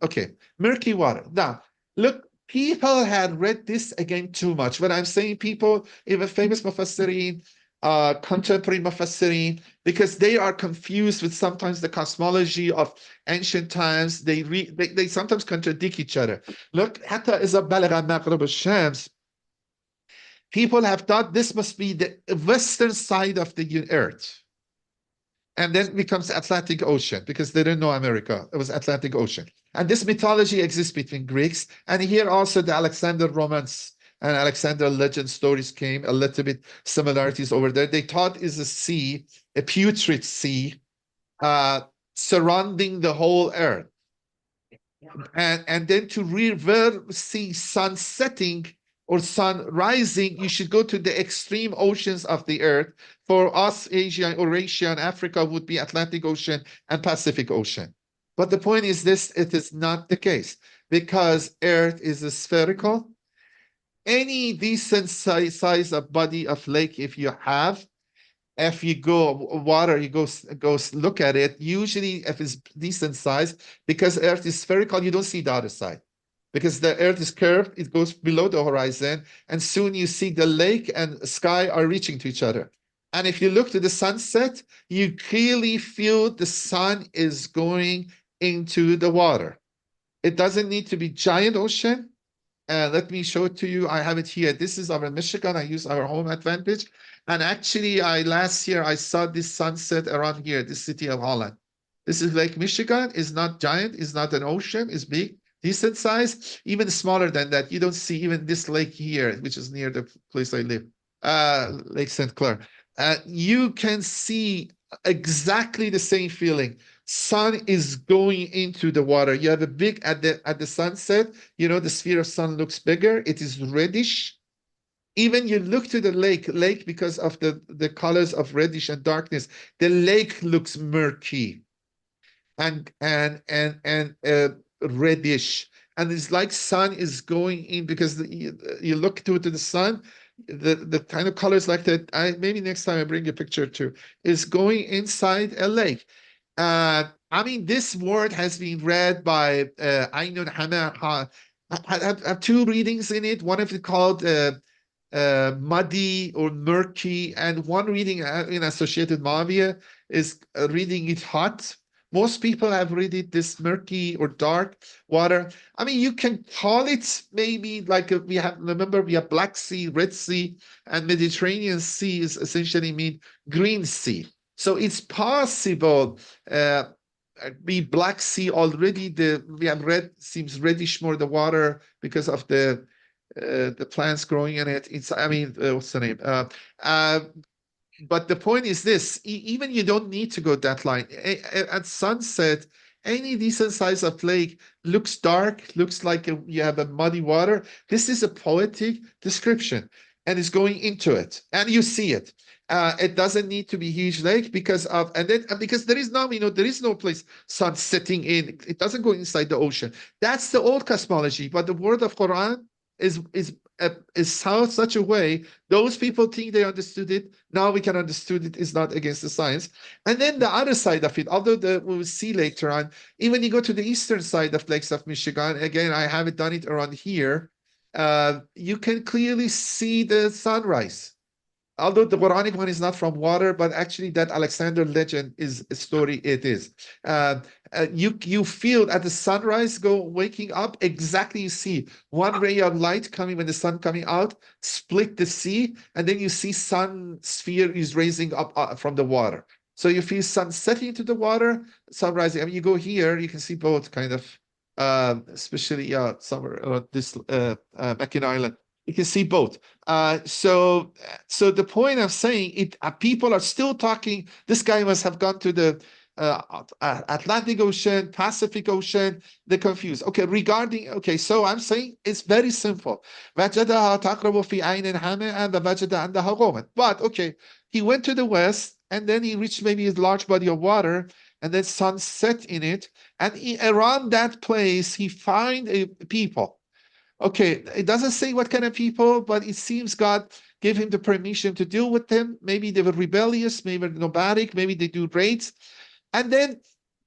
Okay, murky water. Now, look, people had read this again too much. When I'm saying people, even famous Mufassirin, contemporary Mufassirin, because they are confused with sometimes the cosmology of ancient times. They sometimes contradict each other. Look, حتى إذا بلغ مغرب الشمس, people have thought this must be the western side of the earth. And then it becomes Atlantic Ocean, because they didn't know America. It was Atlantic Ocean. And this mythology exists between Greeks. And here also the Alexander romance and Alexander legend stories came, a little bit similarities over there. They thought is a sea, a putrid sea, surrounding the whole earth. And then to see sun setting or sun rising, you should go to the extreme oceans of the earth. For us, Asia, Eurasia, and Africa would be Atlantic Ocean and Pacific Ocean. But the point is this, it is not the case, because earth is spherical. Any decent size of body of lake, if you have, if you go water, you go look at it, usually if it's decent size, because earth is spherical, you don't see the other side. Because the earth is curved, it goes below the horizon, and soon you see the lake and sky are reaching to each other. And if you look to the sunset, you clearly feel the sun is going into the water. It doesn't need to be giant ocean. Let me show it to you. I have it here. This is our Michigan. I use our home advantage. And actually, last year, I saw this sunset around here, this city of Holland. This is Lake Michigan. It's not giant. It's not an ocean. It's big, decent size, even smaller than that. You don't see even this lake here, which is near the place I live, Lake St. Clair. You can see exactly the same feeling. Sun is going into the water. You have a big, at the sunset, you know, the sphere of sun looks bigger. It is reddish. Even you look to the lake because of the colors of reddish and darkness, the lake looks murky and reddish. And it's like sun is going in, because you look to the sun, the kind of colors like that. Maybe next time I bring a picture too, is going inside a lake. I mean, this word has been read by Ainun Hammer. Have two readings in it. One of it called muddy or murky, and one reading in Associated Mavia is reading it hot. Most people have read it this murky or dark water. I mean, you can call it maybe like we have Black Sea, Red Sea, and Mediterranean Sea is essentially mean green sea. So it's possible be Black Sea already. We have red, seems reddish more the water because of the plants growing in it. It's, I mean, what's the name? But the point is this, even you don't need to go that line. At sunset, any decent size of lake looks dark, looks like you have a muddy water. This is a poetic description, and it's going into it, and you see it. It doesn't need to be huge lake because there is no, there is no place sun setting in. It doesn't go inside the ocean. That's the old cosmology, but the word of Quran is such a way those people think they understood it. Now we can understood it is not against the science. And then the other side of it, although we will see later on, even you go to the eastern side of Lakes of Michigan, again, I haven't done it around here, you can clearly see the sunrise. Although the Quranic one is not from water, but actually that Alexander legend is a story. It is. You feel at the sunrise, waking up, exactly you see one ray of light coming when the sun coming out, split the sea, and then you see sun sphere is raising up from the water. So you feel sun setting into the water, sun rising. I mean, you go here, you can see both kind of, especially somewhere this Mackinac Island. You can see both. So the point of saying it, people are still talking. This guy must have gone to the Atlantic Ocean, Pacific Ocean. They're confused. Okay, so I'm saying it's very simple. But okay, he went to the west, and then he reached maybe a large body of water, and then sun set in it, and around that place he find people. Okay, it doesn't say what kind of people, but it seems God gave him the permission to deal with them. Maybe they were rebellious, maybe nomadic, maybe they do raids. And then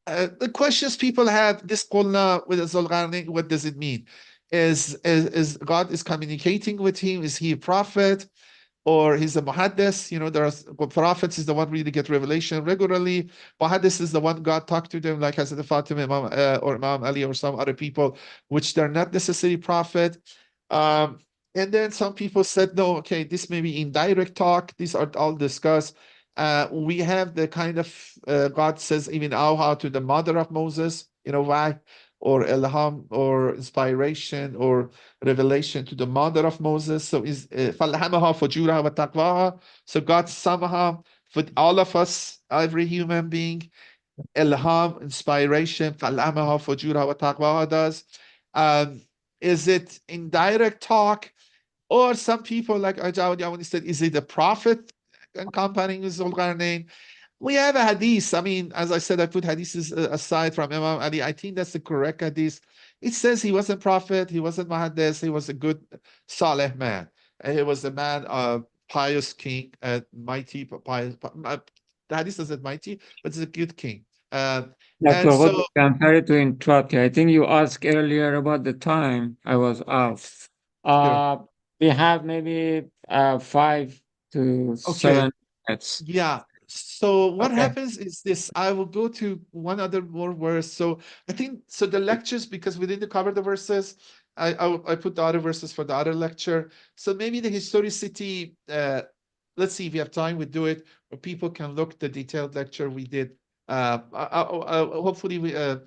the questions people have, this qulna with Zulqarnain, what does it mean? Is God is communicating with him? Is he a prophet? or he's a muhaddis. You know, there are prophets is the one really get revelation regularly. Muhaddis is the one God talked to them, like Hazrat Fatima, or Imam Ali, or some other people, which they're not necessarily prophet. And then some people said, no, okay, this may be indirect talk. These are all discussed. We have the kind of, God says, even Awha to the mother of Moses, you know, why? Or ilham, or inspiration, or revelation to the mother of Moses. So is فَالْهَمَهَا فُجُورَهَا وَتَقْوَاهَا. So God somehow, for all of us, every human being, ilham, inspiration, فَالْهَمَهَا فُجُورَهَا وَتَقْوَاهَا does. Is it indirect talk? Or some people like Ajawad Yawani said, is it a prophet accompanying Zulqarnain? We have a hadith. I mean, as I said, I put hadiths aside from Imam Ali. I think that's the correct hadith. It says he wasn't prophet, he wasn't muhaddis, he was a good saleh man. And he was a man, pious king, mighty, pious. The hadith says mighty, but it's a good king. Dr. And so, Ghoddoussi, I'm sorry to interrupt you. I think you asked earlier about the time. I was off. We have maybe 5 to okay. 7 minutes. Yeah. So what Okay. happens is this. I will go to one other more verse. So I think so the lectures, because we didn't cover the verses, I put the other verses for the other lecture. So maybe the historicity, let's see if we have time, we do it, or people can look the detailed lecture we did. Hopefully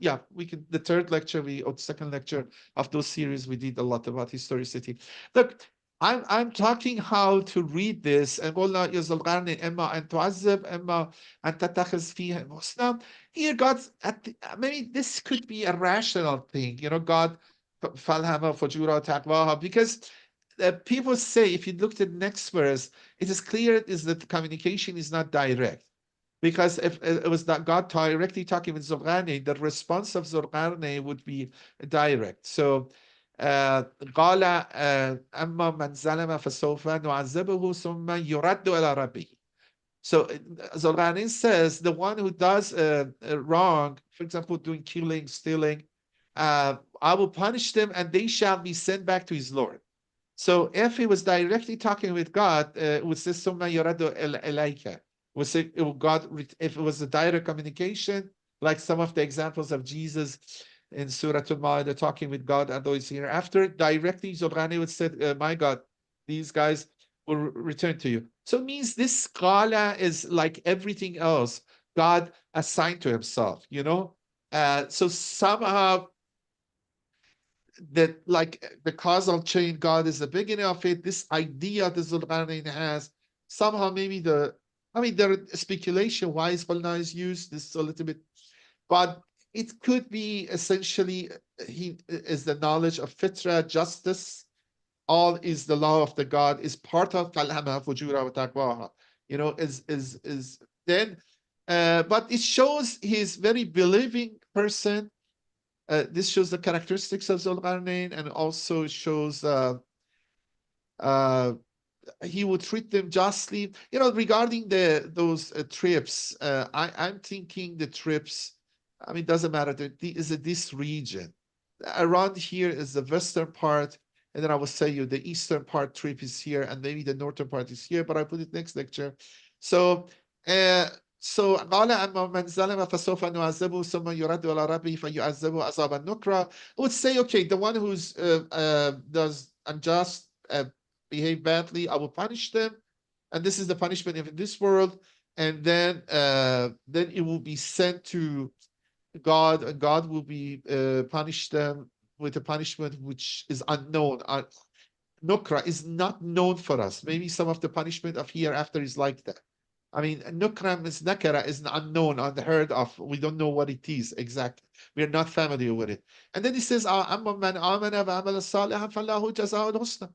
yeah, we can, the third lecture or the second lecture of those series, we did a lot about historicity. Look, I'm talking how to read this. And قلنا يا ذو القرن إما أن تعذب إما أن تتخذ فيها حسنا. Here God, maybe this could be a rational thing. You know, God, فَالْهَمَهَا فُجُورَهَا وَتَقْوَاهَا, because people say, if you look at the next verse, it is clear is that the communication is not direct. Because if it was that God directly talking with Zulqarnain, the response of Zulqarnain would be direct. So قال أما من ظلم فسوف نعذبه ثم يرد إلى ربه. So Zulqarnain says the one who does wrong, for example, doing killing, stealing, I will punish them and they shall be sent back to his Lord. So if he was directly talking with God, would say ثم يرد إليك. Would say God, if it was a direct communication, like some of the examples of Jesus in Surah Al-Ma'idah talking with God and those hereafter, directly Zulqarnain would say, my God, these guys will return to you. So it means this qala is like everything else God assigned to himself, you know? So somehow that, like the causal chain, God is the beginning of it. This idea that Zulqarnain has, somehow maybe I mean, there is speculation why Qulna is used. This is a little bit, but it could be essentially he is the knowledge of fitra, justice. All is the law of the God, is part of فَالْهَمَهَا فُجُورَهَا وَتَقْوَاهَا. You know, is then, but it shows he's very believing person. This shows the characteristics of Zulqarnain, and also shows he would treat them justly. You know, regarding those trips, I'm thinking the trips, I mean, it doesn't matter. Is it this region? Around here is the western part, and then I will say you the eastern part trip is here, and maybe the northern part is here, but I put it next lecture. So قال أما من ظلم فسوف نعذبه ثم يرد إلى ربه فيعذبه عذابا نكرا. I would say, okay, the one who's does unjust, behave badly, I will punish them, and this is the punishment in this world, and then it will be sent to God, and God will be punish them with a punishment which is unknown. Nukra is not known for us. Maybe some of the punishment of hereafter is like that. I mean, nukram is nakara, is unknown, unheard of. We don't know what it is exactly. We are not familiar with it. And then he says, "Amma man amana wa amala salihan falahu jazaa'ul husna."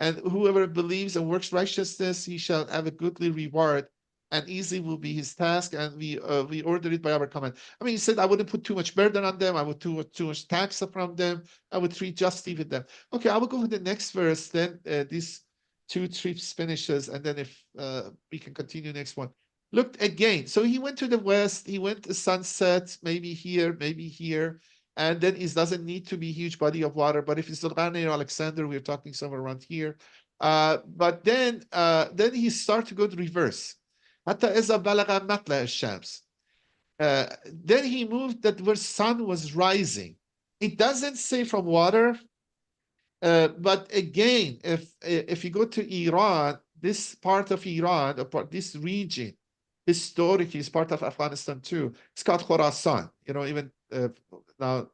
And whoever believes and works righteousness, he shall have a goodly reward, and easy will be his task. And we order it by our command. I mean, he said, I wouldn't put too much burden on them. I would too much tax from them. I would treat justly with them. Okay, I will go to the next verse. Then these 2 trips finishes, and then if we can continue next one. Look again. So he went to the west. He went to sunset, maybe here, and then it doesn't need to be huge body of water. But if it's Zulqarnain or Alexander, we're talking somewhere around here. But then he started to go to reverse. حتى إذا بلغ مطلع الشمس. Then he moved that where sun was rising. It doesn't say from water, but again, if you go to Iran, this part of Iran, this region, historically is part of Afghanistan too. It's called Khorasan. You know, even now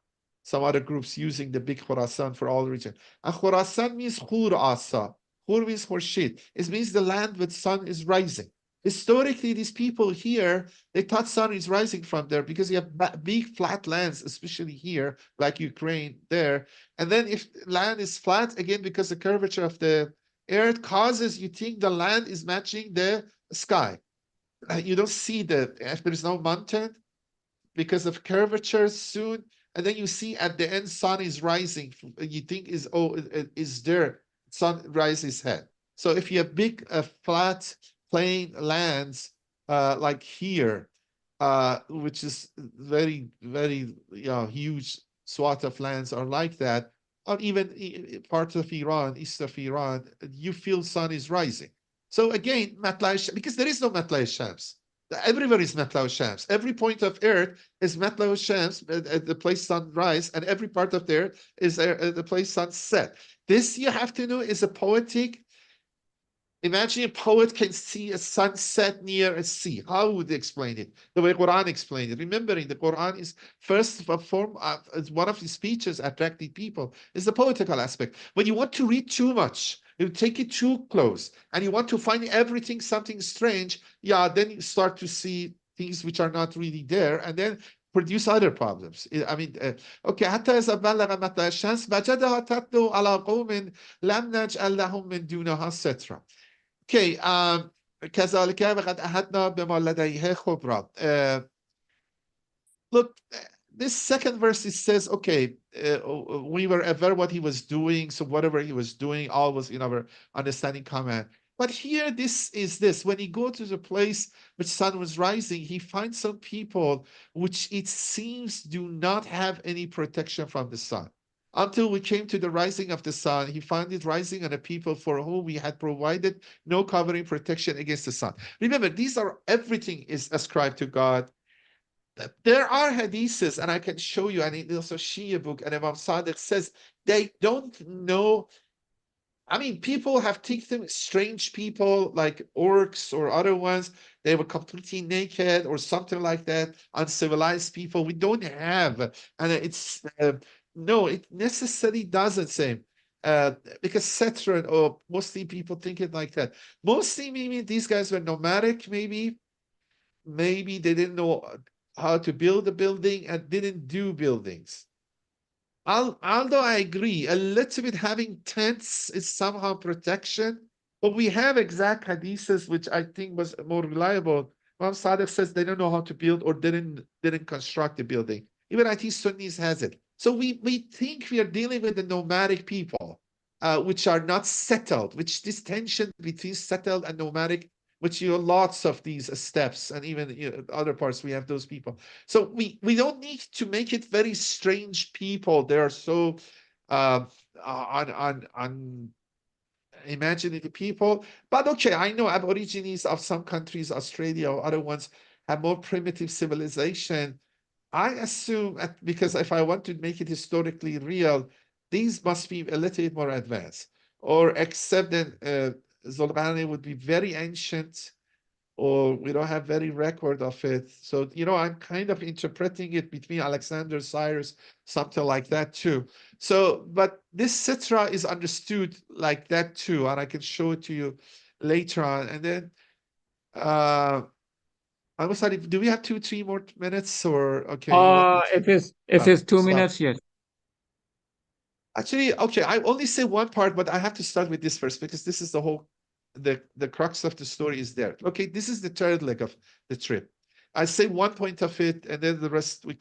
some other groups using the big Khorasan for all region. And Khorasan means Khur Asa. Khur means Khurshid. It means the land where sun is rising. Historically, these people here, they thought sun is rising from there because you have big flat lands, especially here, like Ukraine there. And then if land is flat, again, because the curvature of the earth causes you think the land is matching the sky. You don't see if there is no mountain because of curvature soon, and then you see at the end sun is rising. You think is there, sun rises head. So if you have big flat plain lands like here, which is very huge swath of lands are like that, or even parts of Iran, east of Iran, you feel sun is rising. So again, because there is no Matla Shams. Everywhere is Matla Shams. Every point of earth is Matla Shams, at the place sun rise, and every part of there is the place sun set. This you have to know is a poetic. Imagine a poet can see a sunset near a sea. How would they explain it? The way Quran explained it. Remembering the Quran is first form, as one of the speeches attracting people is the poetical aspect. When you want to read too much, you take it too close, and you want to find everything something strange, then you start to see things which are not really there, and then produce other problems. I mean, okay, حتى إذا بلغ مطلع الشمس وجدها تطلع على قوم لم نجعل لهم من دونها سترا. Okay, كذلك وقد أحطنا بما لديه خبرا. Look, this second verse, it says, okay, we were aware what he was doing, so whatever he was doing, all was in our understanding command. But here, this is this. When he go to the place which sun was rising, he finds some people which it seems do not have any protection from the sun. Until we came to the rising of the sun, he found it rising on a people for whom we had provided no covering protection against the sun. Remember, everything is ascribed to God. There are hadiths, and I can show you, and it also Shia book, and Imam Sadiq says they don't know. I mean, people have taken strange people like orcs or other ones. They were completely naked or something like that, uncivilized people. We don't have, and it's no, it necessarily doesn't say. Because Setron, or mostly people think it like that. Mostly, maybe these guys were nomadic, maybe they didn't know how to build a building and didn't do buildings. Although I agree, a little bit having tents is somehow protection, but we have exact hadiths, which I think was more reliable. Imam Sadiq says they don't know how to build or didn't construct a building. Even I think Sunnis has it. So we think we are dealing with the nomadic people, which are not settled, which this tension between settled and nomadic, which lots of these steps, and even other parts we have those people. So we don't need to make it very strange people. They are so unimaginative people. But okay, I know Aborigines of some countries, Australia or other ones, have more primitive civilization. I assume because if I want to make it historically real, these must be a little bit more advanced, or except that Zulqarnain would be very ancient, or we don't have very record of it. So, I'm kind of interpreting it between Alexander, Cyrus, something like that too. So, but this Sitra is understood like that too, and I can show it to you later on. And then, I'm sorry, do we have 2-3 more minutes, or okay? If it's 2 stop. minutes, yes. Actually, okay, I only say one part, but I have to start with this first because this is the crux of the story is there. Okay, this is the third leg of the trip. I say one point of it, and then the rest we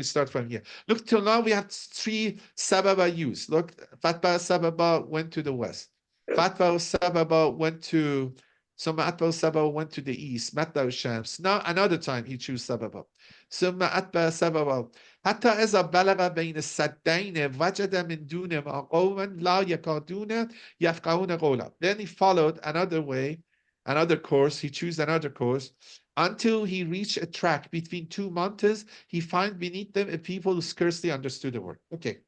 start from here. Look, till now we have 3 Sababa used. Look, Fatba Sababa went to the west. Fatba Sababa went to ثم أتبع سببه went to the east. متى الشمس. Now another time he chose سببه. ثم أتبع سببه حتى إذا بلغ بين السدين وجد من دونهما قوما لا يكادون يفقهون قولا. Then he followed another way, another course. He chose another course until he reached a track between two mountains. He found beneath them a people who scarcely understood the word. Okay.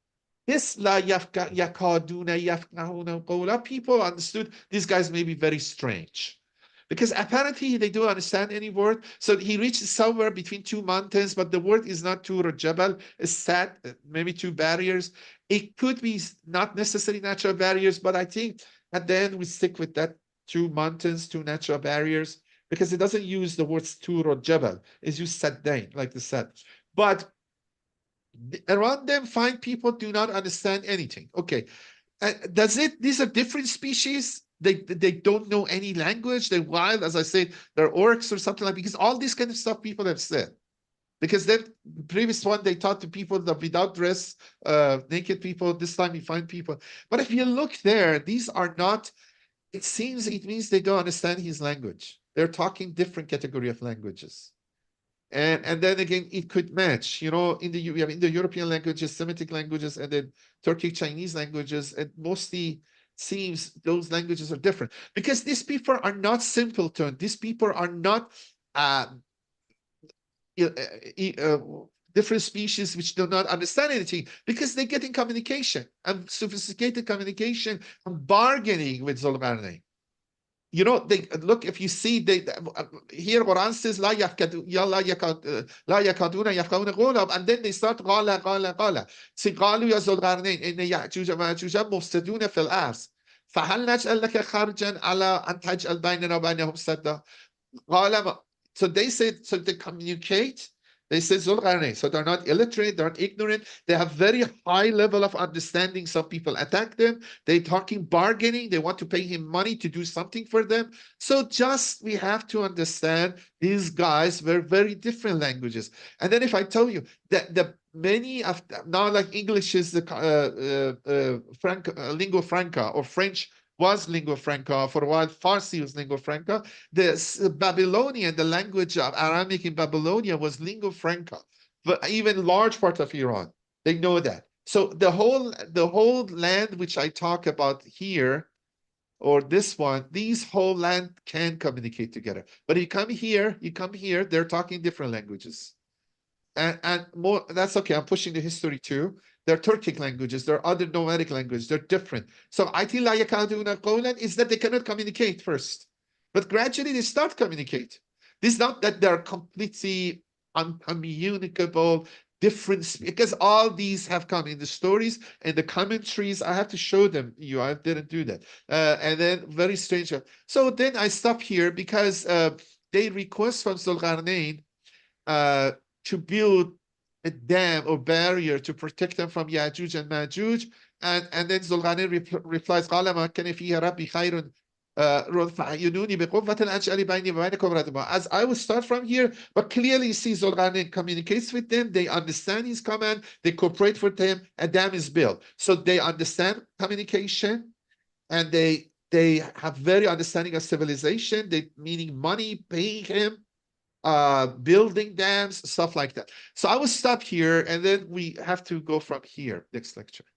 This la yakaduna yafqahuna qawla, people understood these guys may be very strange. Because apparently they don't understand any word. So he reached somewhere between two mountains, but the word is not tur or jabal, it's sad, maybe two barriers. It could be not necessarily natural barriers, but I think at the end we stick with that two mountains, two natural barriers, because it doesn't use the words tur or jabal. It's used saddain, like the sad. But around them, find people do not understand anything. Okay. Does it, these are different species. They don't know any language. They're wild, as I said, they're orcs or something like, because all this kind of stuff people have said. Because then the previous one, they taught to people that without dress, naked people, this time you find people. But if you look there, these are not, it seems, it means they don't understand his language. They're talking different category of languages. And then again, it could match, you know, in the European languages, Semitic languages, and then Turkic Chinese languages, and mostly seems those languages are different because these people are not simpleton. These people are not different species which do not understand anything because they get in communication and sophisticated communication and bargaining with Zulqarnain. You know, they look, if you see, they here Quran says la yakaduna yafqahuna qawla, and then they start qala say qalu ya zulqarnain inna ya'juj wa ma'juj mufsiduna fil ard fahal naj'al laka kharjan ala an taj'al baynana wa baynahum sadda qala. So they said, so they communicate. They say Zulqarnain. So they're not illiterate, they're not ignorant. They have very high level of understanding. Some people attack them. They're talking bargaining. They want to pay him money to do something for them. So just we have to understand these guys were very different languages. And then if I tell you that the many of now, like English is the lingua franca, or French was lingua franca for a while. Farsi was lingua franca. The Babylonian, the language of Aramaic in Babylonia was lingua franca. But even large part of Iran, they know that. So the whole land which I talk about here, or this one, these whole land can communicate together. But you come here, they're talking different languages. And more, that's okay. I'm pushing the history too. They're Turkic languages. There are other nomadic languages. They're different. So Aiti la yakaduna qawlan is that they cannot communicate first, but gradually they start communicate. This is not that they're completely uncommunicable, different, because all these have come in the stories and the commentaries. I have to show them you. I didn't do that. And then very strange. So then I stop here because they request from Zulqarnain to build a dam or barrier to protect them from Ya'juj and Ma'juj. And then Zulqarnain replies, قال ما كان فيها ربي خير فأعينوني بقوة أجعل بيني وبينكم ردما. As I will start from here, but clearly you see Zulqarnain communicates with them. They understand his command. They cooperate with him. A dam is built. So they understand communication, and they have very understanding of civilization. They meaning money, paying him, building dams, stuff like that. So I will stop here, and then we have to go from here next lecture.